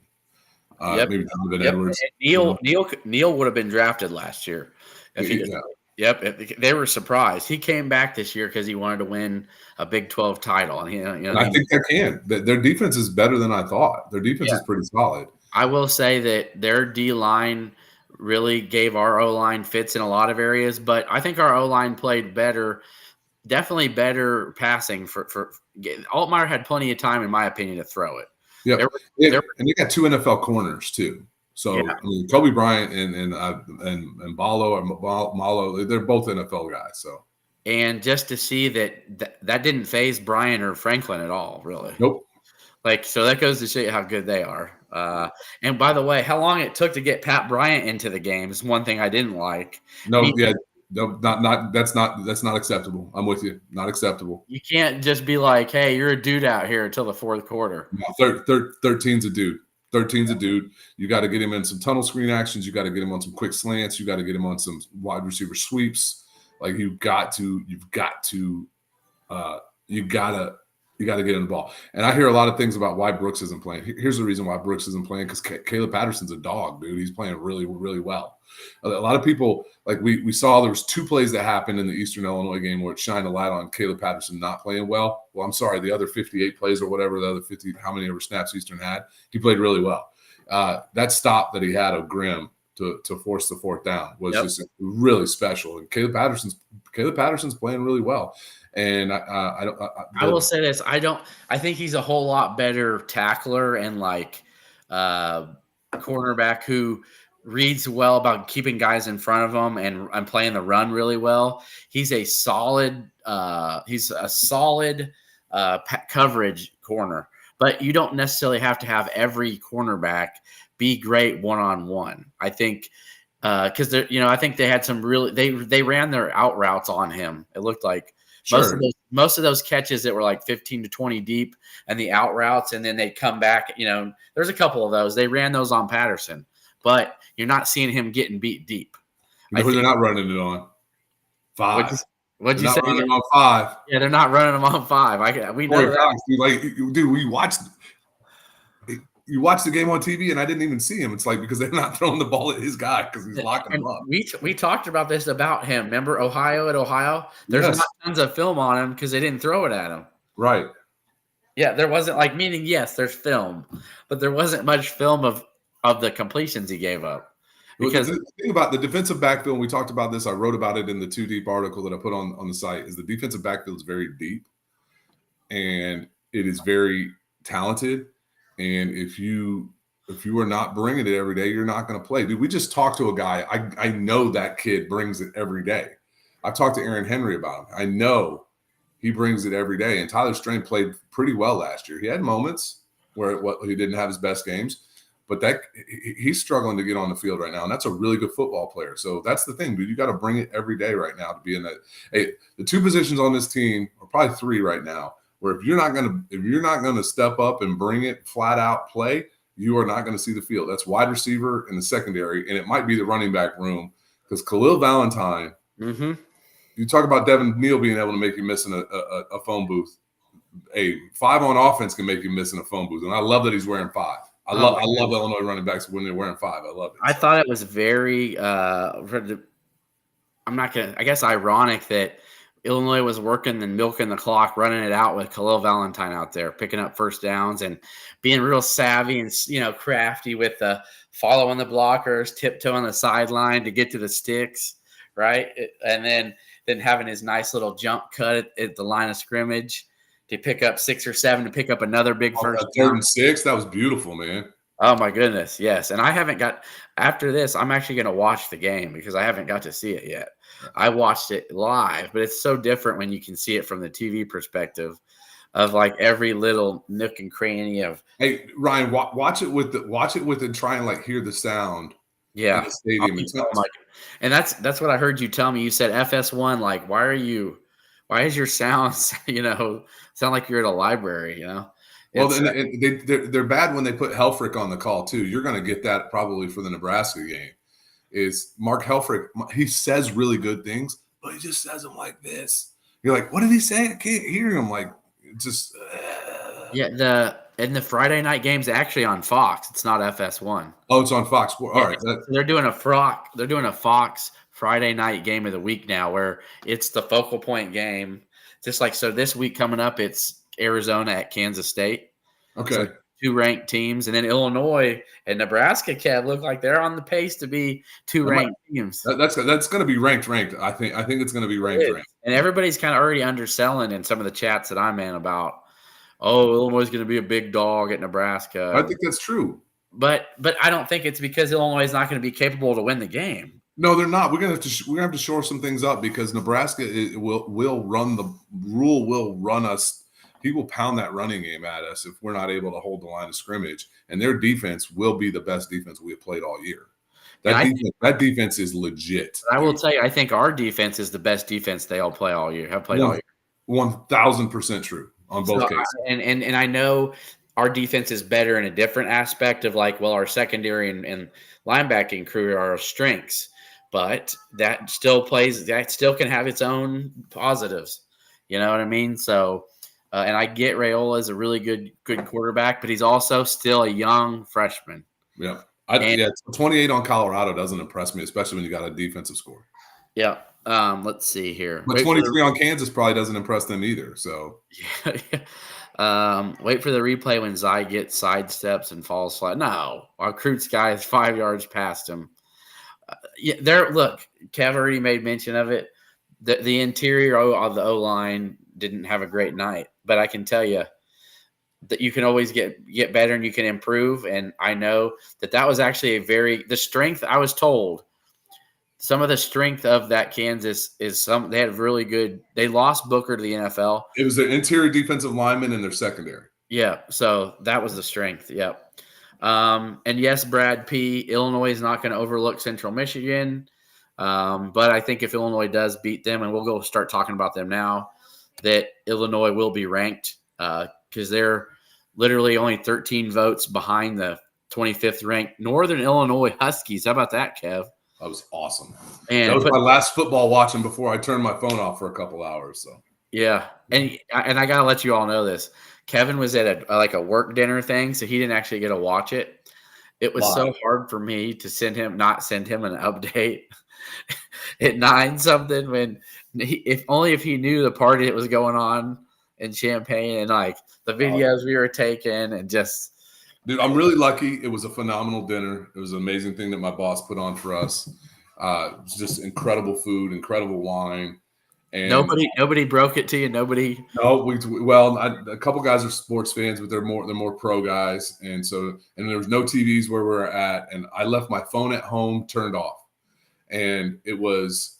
Maybe Donovan Edwards. Neal would have been drafted last year. Yep, they were surprised. He came back this year because he wanted to win a Big 12 title. And I think they can. Their defense is better than I thought. Their defense is pretty solid. I will say that their D-line really gave our O-line fits in a lot of areas, but I think our O-line played better, definitely better passing. For Altmaier had plenty of time, in my opinion, to throw it. Yeah, and they got 2 NFL corners too. So I mean, Kobe Bryant and Malo, they're both NFL guys. So, and just to see that didn't faze Bryant or Franklin at all, really. Nope. So that goes to show you how good they are. And by the way, how long it took to get Pat Bryant into the game is one thing I didn't like. No, not that's not acceptable. I'm with you. Not acceptable. You can't just be like, hey, you're a dude out here until the fourth quarter. No, 13's a dude. 13's a dude. You got to get him in some tunnel screen actions. You got to get him on some quick slants. You got to get him on some wide receiver sweeps. Like you've got to get him the ball. And I hear a lot of things about why Brooks isn't playing. Here's the reason why Brooks isn't playing, because Caleb Patterson's a dog, dude. He's playing really, really well. A lot of people, like we saw there was 2 plays that happened in the Eastern Illinois game where it shined a light on Caleb Patterson not playing well. Well, I'm sorry, the other 58 plays or whatever, the other 50, how many ever snaps Eastern had, he played really well. That stop that he had of Grimm to force the 4th down was just really special. And Caleb Patterson's playing really well. And I will say this: I think he's a whole lot better tackler and like cornerback who reads well about keeping guys in front of him and playing the run really well. He's a solid coverage corner, but you don't necessarily have to have every cornerback be great one-on-one. I think because I think they had some really they ran their out routes on him. It looked like. Sure. Most of those catches that were like 15 to 20 deep and the out routes, and then they come back, there's a couple of those. They ran those on Patterson, but you're not seeing him getting beat deep. They're not running it on 5. What'd you say? Running them on 5. Yeah, they're not running them on 5. We know that. Dude, you watch the game on TV, and I didn't even see him. It's like because they're not throwing the ball at his guy because he's locking him up. We talked about this about him. Remember Ohio? There's not tons of film on him because they didn't throw it at him. Right. Yeah, there wasn't meaning, yes, there's film, but there wasn't much film of the completions he gave up. Because the thing about the defensive backfield, we talked about this. I wrote about it in the 2 Deep article that I put on the site. Is the defensive backfield is very deep, and it is very talented. And if you are not bringing it every day, you're not going to play. Dude, we just talked to a guy. I know that kid brings it every day. I've talked to Aaron Henry about him. I know he brings it every day. And Tyler Strain played pretty well last year. He had moments where he didn't have his best games, but he's struggling to get on the field right now. And that's a really good football player. So that's the thing, dude. You got to bring it every day right now to be in that. Hey, the 2 positions on this team are probably 3 right now, where if you're not gonna step up and bring it flat out play, you are not going to see the field. That's wide receiver in the secondary, and it might be the running back room because Khalil Valentine. Mm-hmm. You talk about Devin Neal being able to make you miss in a phone booth. A 5 on offense can make you miss in a phone booth, and I love that he's wearing 5. I love Illinois running backs when they're wearing 5. I love it. I thought it was very ironic that Illinois was working and milking the clock, running it out with Khalil Valentine out there, picking up first downs and being real savvy and crafty with following the blockers, tiptoeing the sideline to get to the sticks, right? And then having his nice little jump cut at the line of scrimmage to pick up 6 or 7 to pick up another big first down. 3rd and 6, that was beautiful, man. Oh my goodness, yes. And I haven't got after this. I'm actually going to watch the game because I haven't got to see it yet. I watched it live, but it's so different when you can see it from the TV perspective of like every little nook and cranny of. Hey Ryan, watch it with and try and like hear the sound. Yeah, in the stadium. And that's what I heard you tell me. You said FS1. Like, why is your sound sound like you're at a library? Well, they're bad when they put Helfrich on the call too. You're going to get that probably for the Nebraska game. Is Mark Helfrich? He says really good things, but he just says them like this. You're like, what did he say? I can't hear him. Like, just yeah. The Friday night game's actually on Fox. It's not FS1. Oh, it's on Fox. All right. They're doing a Fox Friday night game of the week now, where it's the focal point game. Just like so, this week coming up, it's Arizona at Kansas State. Okay. So 2 ranked teams, and then Illinois and Nebraska look like they're on the pace to be 2 ranked teams. That's going to be ranked. I think it's going to be ranked. And everybody's kind of already underselling in some of the chats that I'm in about, Illinois is going to be a big dog at Nebraska. I think that's true. But I don't think it's because Illinois is not going to be capable to win the game. No, they're not. We're gonna have to shore some things up because Nebraska will run us he will pound that running game at us if we're not able to hold the line of scrimmage. And their defense will be the best defense we have played all year. That defense is legit. I will tell you, I think our defense is the best defense they all play all year. Have played all year. 1,000% true on both cases. And I know our defense is better in a different aspect of like, well, our secondary and linebacking crew are our strengths, but that still can have its own positives. You know what I mean? So, and I get Raiola is a really good quarterback, but he's also still a young freshman. Yeah. 28 on Colorado doesn't impress me, especially when you got a defensive score. Yeah. Let's see here. But 23 on Kansas probably doesn't impress them either. So wait for the replay when Zai gets sidesteps and falls flat. No, our Croots guy is 5 yards past him. Look, Kev already made mention of it. The interior of the O-line didn't have a great night, but I can tell you that you can always get better and you can improve. And I know that was actually the strength I was told. Some of the strength of that Kansas is they had really good. They lost Booker to the NFL. It was their interior defensive lineman and their secondary. Yeah, so that was the strength. Yep. And yes, Brad P. Illinois is not going to overlook Central Michigan, but I think if Illinois does beat them, and we'll go start talking about them now, that Illinois will be ranked because they're literally only 13 votes behind the 25th ranked Northern Illinois Huskies. How about that, Kev? That was awesome. That was my last football watching before I turned my phone off for a couple hours. So yeah, and I gotta let you all know this. Kevin was at a work dinner thing, so he didn't actually get to watch it. It was so hard for me to not send him an update at 9-something when if he knew the party that was going on in Champaign and like the videos we were taking and just. Dude, I'm really lucky. It was a phenomenal dinner. It was an amazing thing that my boss put on for us. It was just incredible food, incredible wine. And nobody broke it to you. Nobody. No, a couple guys are sports fans, but they're more pro guys, and there was no TVs where we're at, and I left my phone at home turned off, and it was.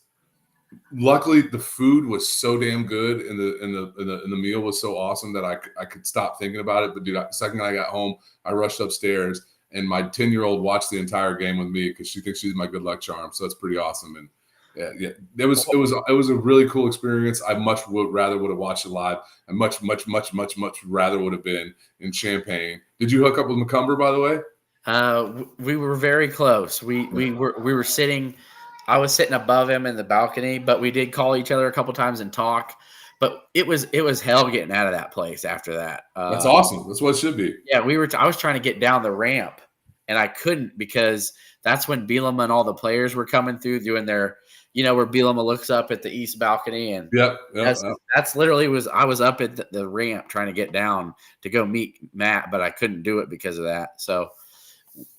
Luckily, the food was so damn good, and the meal was so awesome that I could stop thinking about it. But dude, the second I got home, I rushed upstairs, and my 10-year-old watched the entire game with me because she thinks she's my good luck charm. So that's pretty awesome. And yeah, it was a really cool experience. I would have watched it live. I much rather would have been in Champaign. Did you hook up with McCumber, by the way? We were very close. We were sitting. I was sitting above him in the balcony, but we did call each other a couple times and talk. But it was hell getting out of that place after that. That's awesome. That's what it should be. Yeah, I was trying to get down the ramp, and I couldn't because that's when Bielema and all the players were coming through doing their, where Bielema looks up at the east balcony, and that's literally I was up at the ramp trying to get down to go meet Matt, but I couldn't do it because of that. So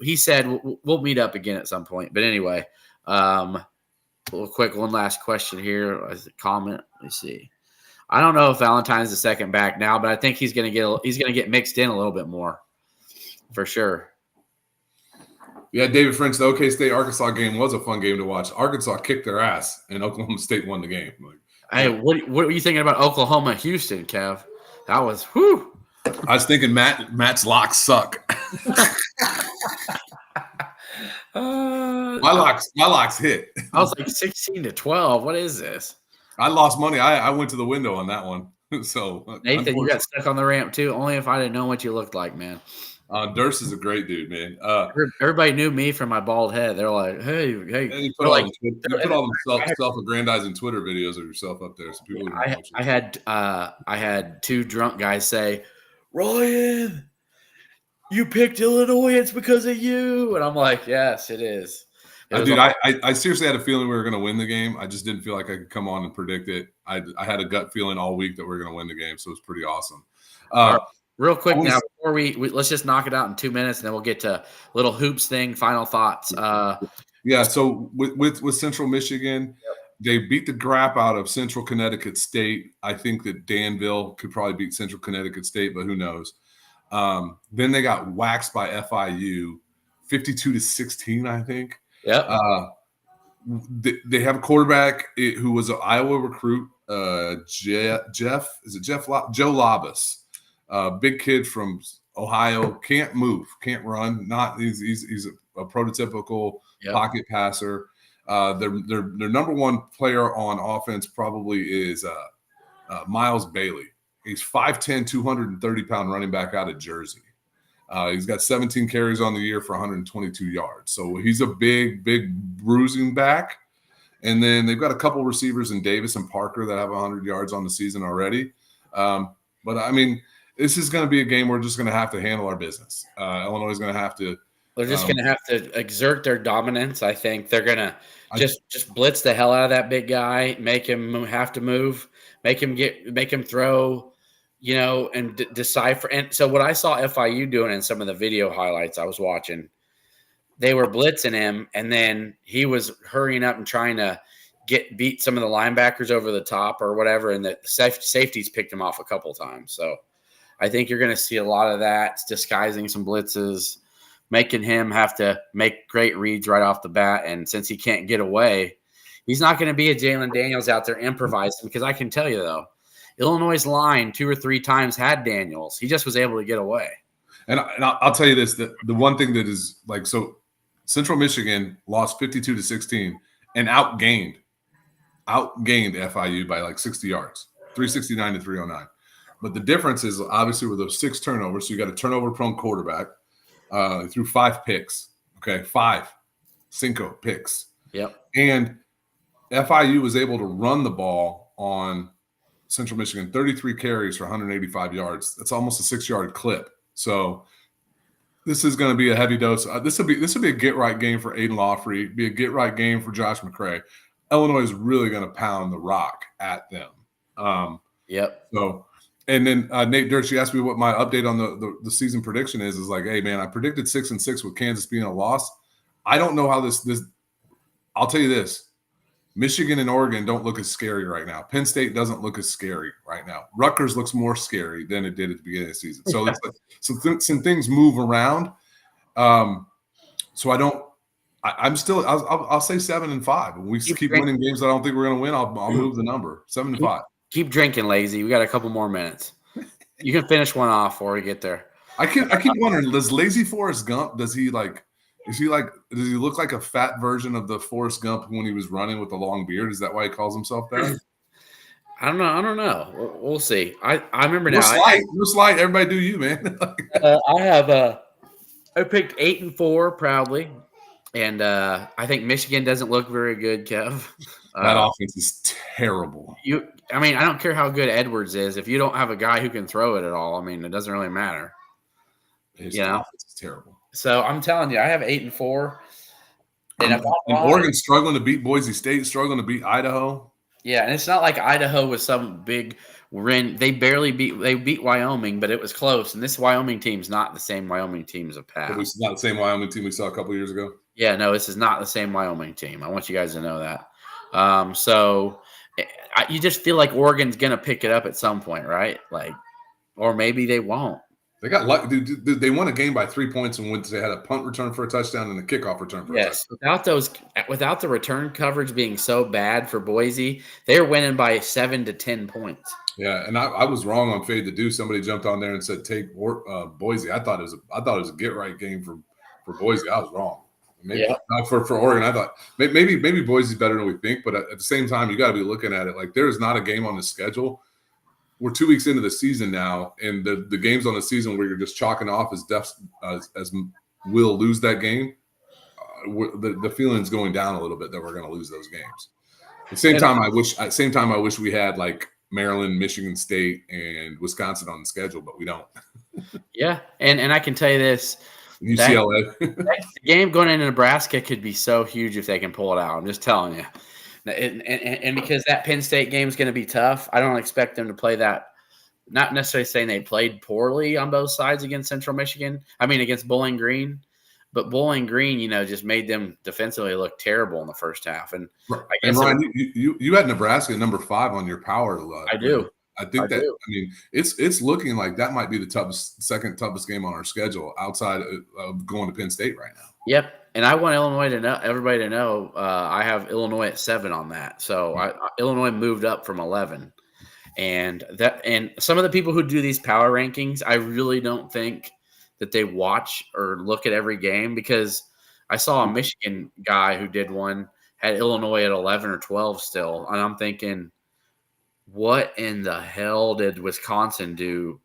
he said we'll meet up again at some point. But anyway. Real quick, one last question here as a comment. Let me see. I don't know if Valentine's the second back now, but I think he's gonna get mixed in a little bit more, for sure. Yeah, David French, the OK State Arkansas game was a fun game to watch. Arkansas kicked their ass, and Oklahoma State won the game. Hey, what were you thinking about Oklahoma Houston, Kev? That was whew. I was thinking Matt's locks suck. My locks hit. I was like 16-12. What is this? I lost money. I went to the window on that one. So Nathan, you got stuck on the ramp too. Only if I didn't know what you looked like, man. Durst is a great dude, man. Everybody knew me from my bald head. They're like, "Hey." You put all the self-aggrandizing Twitter videos of yourself up there, so people. I had two drunk guys say, "Ryan, you picked Illinois. It's because of you." And I'm like, yes, it is. Dude, I seriously had a feeling we were going to win the game. I just didn't feel like I could come on and predict it. I had a gut feeling all week that we were going to win the game, so it was pretty awesome. Real quick now, before we let's just knock it out in 2 minutes, and then we'll get to little hoops thing. Final thoughts. Yeah. So with Central Michigan, they beat the crap out of Central Connecticut State. I think that Danville could probably beat Central Connecticut State, but who knows? Then they got waxed by FIU, 52-16, I think. Yeah. They have a quarterback who was an Iowa recruit, Joe Labas, big kid from Ohio, can't move, can't run. He's a prototypical pocket passer. Their number one player on offense probably is Miles Bailey. He's 5'10", 230-pound running back out of Jersey. He's got 17 carries on the year for 122 yards. So he's a big bruising back. And then they've got a couple receivers in Davis and Parker that have 100 yards on the season already. But, I mean, this is going to be a game we're just going to have to handle our business. Illinois is going to have to – they're just going to have to exert their dominance. I think they're going to just blitz the hell out of that big guy, make him have to move, make him throw, and decipher. And so what I saw FIU doing in some of the video highlights I was watching, they were blitzing him, and then he was hurrying up and trying to beat some of the linebackers over the top or whatever, and the safeties picked him off a couple times. So I think you're going to see a lot of that, disguising some blitzes, making him have to make great reads right off the bat. And since he can't get away, he's not going to be a Jalen Daniels out there improvising, because I can tell you, though, Illinois' line 2 or 3 times had Daniels. He just was able to get away. And I'll tell you this, the one thing that is like, so Central Michigan lost 52-16 and outgained FIU by like 60 yards, 369 to 309. But the difference is obviously with those 6 turnovers. So you got a turnover-prone quarterback. Threw 5 picks. Okay, 5 picks. Yep. And FIU was able to run the ball on Central Michigan, 33 carries for 185 yards. That's almost a 6-yard clip. So this is going to be a heavy dose. This will be a get-right game for Aiden Lawfrey, be a get-right game for Josh McCray. Illinois is really going to pound the rock at them. Yep. So, and then Nate Dirks, you asked me what my update on the season prediction is like, hey, man, I predicted 6-6 with Kansas being a loss. I don't know how this – I'll tell you this. Michigan and Oregon don't look as scary right now. Penn State doesn't look as scary right now. Rutgers looks more scary than it did at the beginning of the season. So it's like, some things move around. So I'm still – I'll say 7-5. When we keep winning games I don't think we're going to win, I'll move the number. 7-5. Keep drinking, Lazy. We got a couple more minutes. You can finish one off before we get there. I keep wondering, does Lazy Forrest Gump, does he look like a fat version of the Forrest Gump when he was running with the long beard? Is that why he calls himself that? I don't know. We'll see. I remember now. No slight. Everybody do you, man. I picked 8-4 proudly. And I think Michigan doesn't look very good, Kev. That offense is terrible. I don't care how good Edwards is. If you don't have a guy who can throw it at all, it doesn't really matter. His offense is terrible. So I'm telling you, I have 8-4. And Oregon's struggling to beat Boise State, struggling to beat Idaho. Yeah, and it's not like Idaho was some big win. They beat Wyoming, but it was close. And this Wyoming team's not the same Wyoming team as a past. It's not the same Wyoming team we saw a couple years ago. Yeah, no, this is not the same Wyoming team. I want you guys to know that. So you just feel like Oregon's going to pick it up at some point, right? Or maybe they won't. They got luck. They won a game by 3 points and they had a punt return for a touchdown and a kickoff return for a touchdown. Without the return coverage being so bad for Boise, they're winning by 7 to 10 points. Yeah, and I was wrong on Fade to Do. Somebody jumped on there and said take Boise. I thought it was a get right game for Boise. I was wrong. Maybe for Oregon, I thought maybe Boise's better than we think, but at the same time, you got to be looking at it like there is not a game on the schedule. We're 2 weeks into the season now, and the games on the season where you're just chalking off as we'll lose that game. The feeling's going down a little bit that we're going to lose those games. At the same time, I wish we had like Maryland, Michigan State, and Wisconsin on the schedule, but we don't. Yeah, and I can tell you this. UCLA. That game going into Nebraska could be so huge if they can pull it out. I'm just telling you. And because that Penn State game is going to be tough, I don't expect them to play that. Not necessarily saying they played poorly on both sides against Central Michigan. Against Bowling Green. But Bowling Green, just made them defensively look terrible in the first half. And Ryan, you had Nebraska at number 5 on your power. I do. I think I that do. I mean it's looking like that might be the second toughest game on our schedule outside of going to Penn State right now. Yep. And I want everybody to know, I have Illinois at 7 on that. So Illinois moved up from 11. And some of the people who do these power rankings, I really don't think that they watch or look at every game, because I saw a Michigan guy who did one, had Illinois at 11 or 12 still. And I'm thinking, what in the hell did Wisconsin do?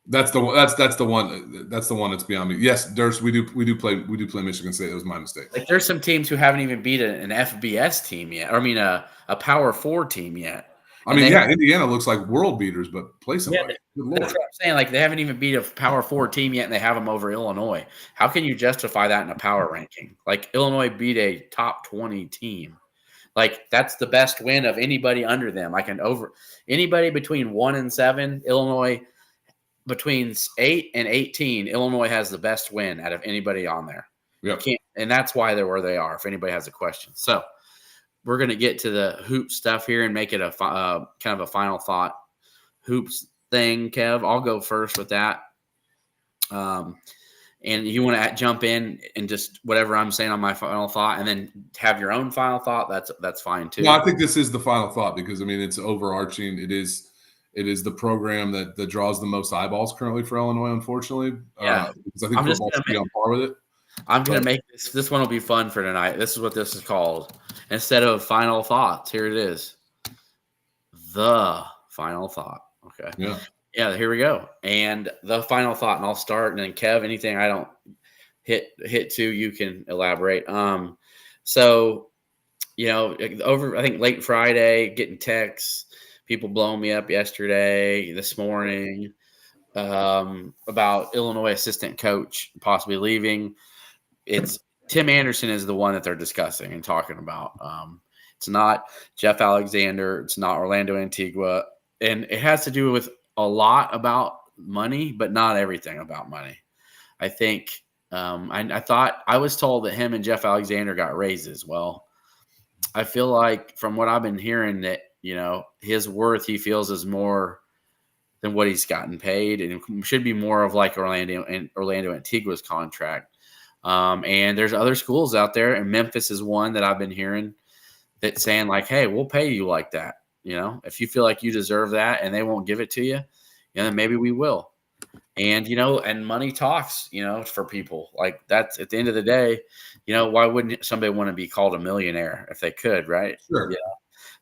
That's the one. That's the one. That's the one that's beyond me. Yes, Durst, we do play Michigan State. It was my mistake. Like, there's some teams who haven't even beat an FBS team yet. Or, I mean, a Power 4 team yet. I mean, Indiana looks like world beaters, but play somebody. Good Lord. That's what I'm saying. Like, they haven't even beat a Power 4 team yet, and they have them over Illinois. How can you justify that in a power ranking? Like, Illinois beat a top 20 team. Like, that's the best win of anybody under them. Anybody between 1 and 7, Illinois between 8 and 18, Illinois has the best win out of anybody on there. Yep. And that's why they're where they are, if anybody has a question. So we're going to get to the hoop stuff here and make it a kind of a final thought hoops thing. Kev, I'll go first with that. And you want to jump in and just whatever I'm saying on my final thought, and then have your own final thought. That's fine too. No, I think this is the final thought, because I mean, it's overarching. It is the program that draws the most eyeballs currently for Illinois, unfortunately. Yeah. Because I think football should be on par with it. I'm going to make this one will be fun for tonight. This is what this is called. Instead of final thoughts, here it is. The final thought. Okay. Yeah. Yeah, here we go. And the final thought, and I'll start, and then Kev, anything I don't hit to, you can elaborate. So, I think late Friday, getting texts, people blowing me up yesterday, this morning, about Illinois assistant coach possibly leaving. It's Tim Anderson is the one that they're discussing and talking about. It's not Jeff Alexander. It's not Orlando Antigua. And it has to do with a lot about money, but not everything about money. I think I was told that him and Jeff Alexander got raises. Well, I feel like from what I've been hearing that, his worth he feels is more than what he's gotten paid, and it should be more of like Orlando Antigua's contract. And there's other schools out there, and Memphis is one that I've been hearing that's saying like, hey, we'll pay you like that. If you feel like you deserve that and they won't give it to you, then maybe we will. And, and money talks, for people. Like, that's at the end of the day, why wouldn't somebody want to be called a millionaire if they could, right? Sure. Yeah.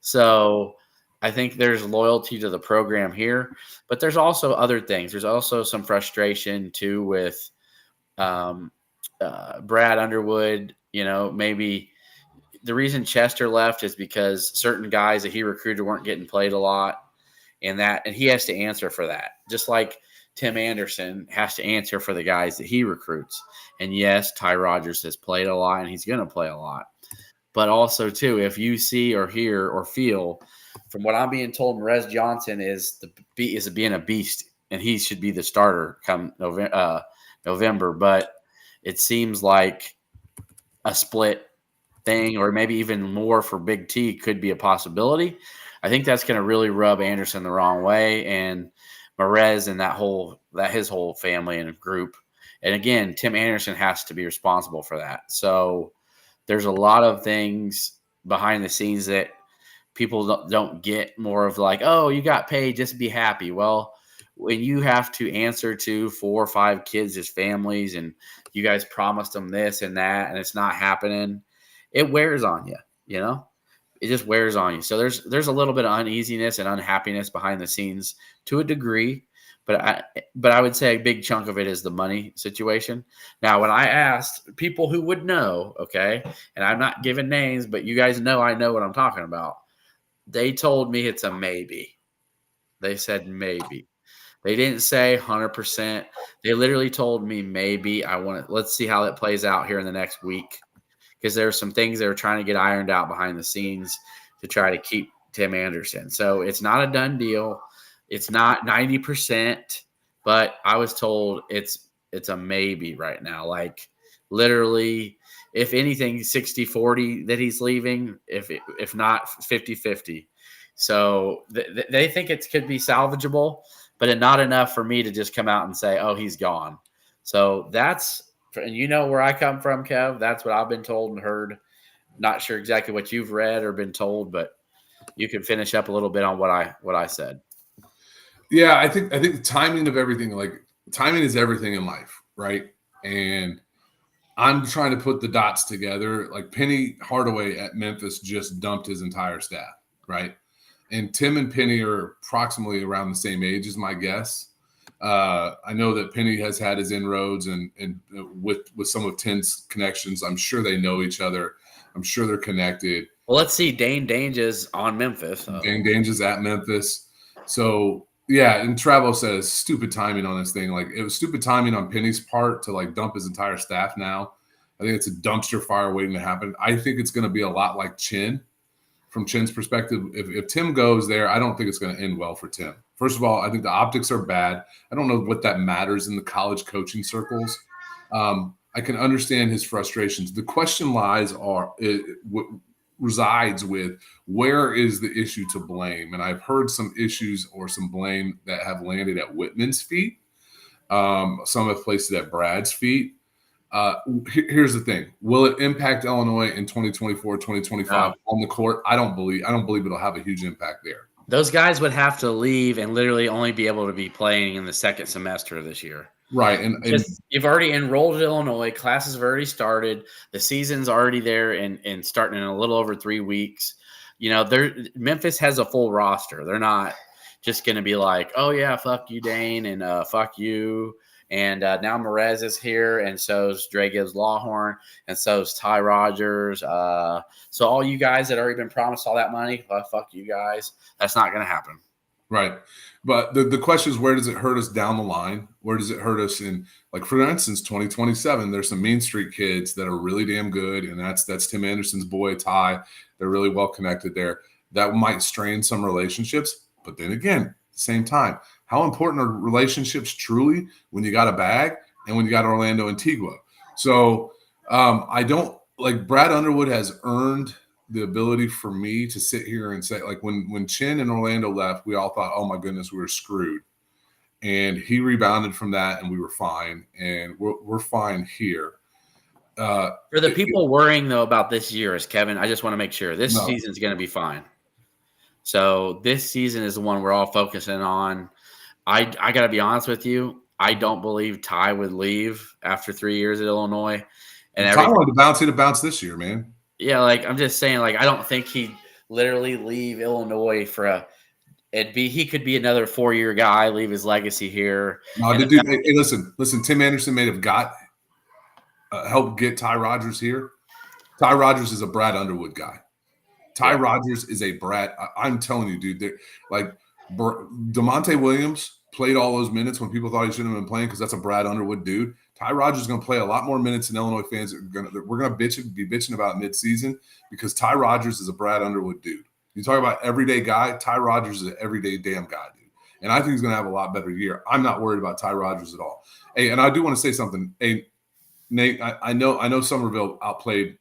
So I think there's loyalty to the program here, but there's also other things. There's also some frustration too with Brad Underwood. Maybe the reason Chester left is because certain guys that he recruited weren't getting played a lot, and he has to answer for that. Just like Tim Anderson has to answer for the guys that he recruits. And yes, Ty Rogers has played a lot, and he's going to play a lot. But also, too, if you see or hear or feel, from what I'm being told, Merez Johnson is being a beast, and he should be the starter come November. But it seems like a split thing, or maybe even more for Big T, could be a possibility. I think that's going to really rub Anderson the wrong way, and Merez and his whole family and group. And again, Tim Anderson has to be responsible for that. So there's a lot of things behind the scenes that people don't get, more of like, oh, you got paid, just be happy. Well, when you have to answer to 4 or 5 kids as families, and you guys promised them this and that, and it's not happening, it wears on you, It just wears on you. So there's a little bit of uneasiness and unhappiness behind the scenes to a degree, but I would say a big chunk of it is the money situation. Now, when I asked people who would know, okay, and I'm not giving names, but you guys know I know what I'm talking about, they told me it's a maybe. They said maybe. They didn't say 100%. They literally told me maybe. Let's see how that plays out here in the next week, because there are some things they're trying to get ironed out behind the scenes to try to keep Tim Anderson. So it's not a done deal. It's not 90%, but I was told it's a maybe right now. Like, literally, if anything, 60-40 that he's leaving, if not 50-50. So they think it could be salvageable, but not enough for me to just come out and say, oh, he's gone. So that's, and you know where I come from, Kev. That's what I've been told and heard. Not sure exactly what you've read or been told, but you can finish up a little bit on what I said. Yeah, I think the timing of everything, like timing is everything in life, right? And I'm trying to put the dots together. Like Penny Hardaway at Memphis just dumped his entire staff, right? And Tim and Penny are approximately around the same age, is my guess. I know that Penny has had his inroads and with some of Tim's connections. I'm sure they know each other. I'm sure they're connected. Well, let's see. Dane Dange's on Memphis. Dane Dange's at Memphis. So, yeah, and Travo says stupid timing on this thing. Like, it was stupid timing on Penny's part to, like, dump his entire staff now. I think it's a dumpster fire waiting to happen. I think it's going to be a lot like Chin. From Chin's perspective, if Tim goes there, I don't think it's going to end well for Tim. First of all, I think the optics are bad. I don't know what that matters in the college coaching circles. I can understand his frustrations. The question resides with where is the issue to blame? And I've heard some issues or some blame that have landed at Whitman's feet. Some have placed it at Brad's feet. Here's the thing. Will it impact Illinois in 2024, 2025 on the court? I don't believe it'll have a huge impact there. Those guys would have to leave and literally only be able to be playing in the second semester of this year. Right. And you've already enrolled at Illinois. Classes have already started. The season's already there and starting in a little over 3 weeks. You know, Memphis has a full roster. They're not just going to be like, oh, yeah, fuck you, Dane, and fuck you. And now Merez is here, and so is Dre Gibbs Lawhorn, and so is Ty Rogers. So all you guys that already been promised all that money, fuck you guys. That's not going to happen. Right. But the question is, where does it hurt us down the line? Where does it hurt us in, like, for instance, 2027, there's some Main Street kids that are really damn good, and that's Tim Anderson's boy, Ty. They're really well connected there. That might strain some relationships. But then again, at the same time, how important are relationships truly when you got a bag and when you got Orlando Antigua? So I don't – like, Brad Underwood has earned the ability for me to sit here and say, like, when Chin and Orlando left, we all thought, oh, my goodness, we were screwed. And he rebounded from that, and we were fine. And we're fine here. For the people worrying, though, about this year, is Kevin, I just want to make sure this season's going to be fine. So this season is the one we're all focusing on. I got to be honest with you. I don't believe Ty would leave after 3 years at Illinois. And Ty wanted to bounce this year, man. Yeah, like I'm just saying, like I don't think he'd literally leave Illinois for he could be another 4-year guy, leave his legacy here. No, hey, listen. Tim Anderson may have helped get Ty Rogers here. Ty Rogers is a Brad Underwood guy. Ty Rogers is a Brad. I'm telling you, dude. Like DeMonte Williams played all those minutes when people thought he shouldn't have been playing because that's a Brad Underwood dude. Ty Rogers is going to play a lot more minutes than Illinois fans we're going to be bitching about midseason because Ty Rogers is a Brad Underwood dude. You talk about everyday guy, Ty Rogers is an everyday damn guy, dude. And I think he's going to have a lot better year. I'm not worried about Ty Rogers at all. Hey, and I do want to say something. Hey, Nate, I know Somerville outplayed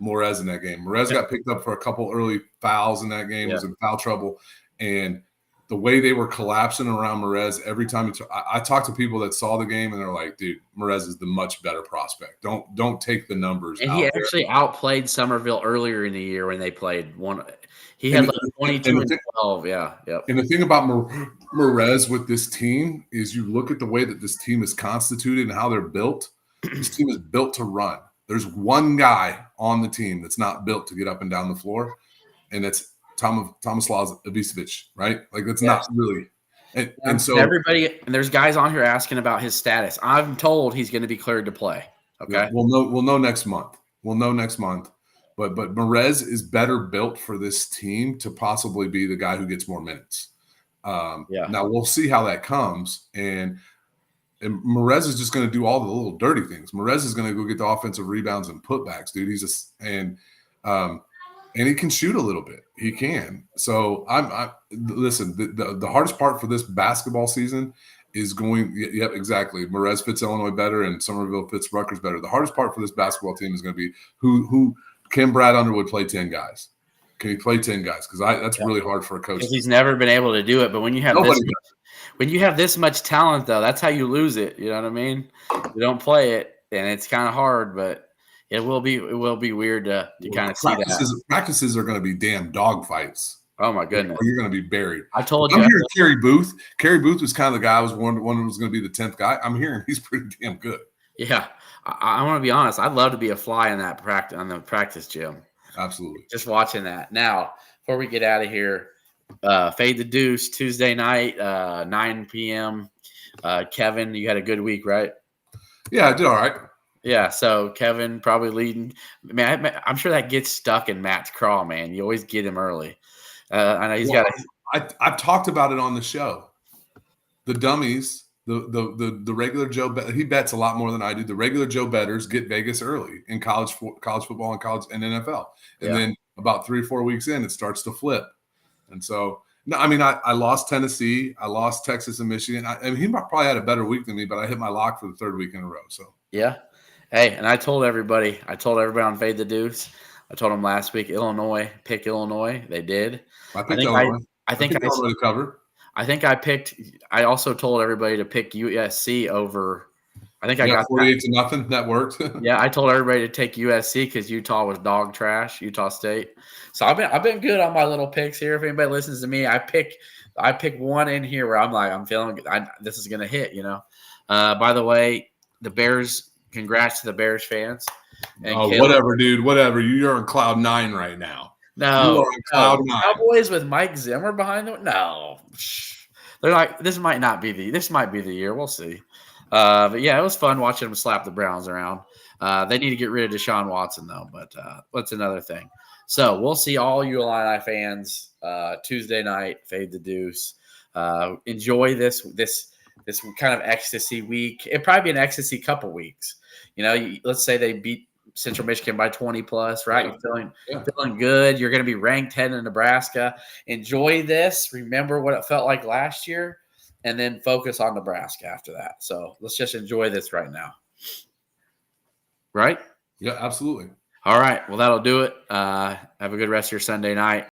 Merez in that game. Merez got picked up for a couple early fouls in that game, was in foul trouble. And the way they were collapsing around Merez every time I talked to people that saw the game and they're like, dude, Merez is the much better prospect. Don't take the numbers. And he actually outplayed Somerville earlier in the year when they played one. He had like 22 and 12. Yeah. Yep. And the thing about Merez with this team is you look at the way that this team is constituted and how they're built. This team is built to run. There's one guy on the team that's not built to get up and down the floor, and that's Tomislav Ivicevic, right? Like that's not really. And so everybody, and there's guys on here asking about his status. I'm told he's going to be cleared to play. Okay, yeah, we'll know next month. But Merez is better built for this team to possibly be the guy who gets more minutes. Now we'll see how that comes, and Merez is just going to do all the little dirty things. Merez is going to go get the offensive rebounds and putbacks, dude. He's just and he can shoot a little bit. He can. So listen. The hardest part for this basketball season is going. Yep, exactly. Merez fits Illinois better, and Somerville fits Rutgers better. The hardest part for this basketball team is going to be who can Brad Underwood play 10 guys. Can he play 10 guys? Because that's really hard for a coach. Because he's never been able to do it. But when you have this much talent, though, that's how you lose it. You know what I mean? You don't play it, and it's kind of hard, but it will be weird to kind of see that. Practices are going to be damn dog fights. Oh my goodness! You're going to be buried. I told you. I'm hearing Kerry Booth. Kerry Booth was kind of the guy I was one who was going to be the 10th guy. I'm hearing he's pretty damn good. Yeah, I want to be honest. I'd love to be a fly in that practice gym. Absolutely. Just watching that. Now, before we get out of here, Fade the Deuce Tuesday night, 9 p.m. Kevin, you had a good week, right? Yeah, I did all right. Yeah, so Kevin probably leading. Man, I'm sure that gets stuck in Matt's craw, man. You always get him early. I know he's got. I've talked about it on the show. The dummies, the regular Joe, he bets a lot more than I do. The regular Joe bettors get Vegas early in college football and college and NFL, and then about 3 or 4 weeks in, it starts to flip. And so, no, I mean, I lost Tennessee, I lost Texas and Michigan. I mean, he probably had a better week than me, but I hit my lock for the 3rd week in a row. So yeah, hey, and I told everybody on Fade the Deuce. I told them last week, pick Illinois. They did. I picked Illinois. I think Illinois to cover. I also told everybody to pick USC over. I think I got 48-0. That worked. Yeah, I told everybody to take USC because Utah was dog trash. Utah State. So I've been good on my little picks here. If anybody listens to me, I pick one in here where I'm feeling this is gonna hit. You know. By the way, the Bears. Congrats to the Bears fans. And whatever, dude. Whatever. You're on cloud 9 right now. No, you are on cloud 9. Cowboys with Mike Zimmer behind them. No, they're like this might be the year. We'll see. But yeah, it was fun watching them slap the Browns around. They need to get rid of Deshaun Watson though, but that's another thing. So we'll see all you Illini fans Tuesday night. Fade the Deuce. Enjoy this kind of ecstasy week. It'd probably be an ecstasy couple weeks. You know, let's say they beat Central Michigan by 20 plus, right? You're feeling good. You're going to be ranked heading to Nebraska. Enjoy this. Remember what it felt like last year, and then focus on Nebraska after that. So let's just enjoy this right now. Right? Yeah, absolutely. All right. Well, that'll do it. Have a good rest of your Sunday night.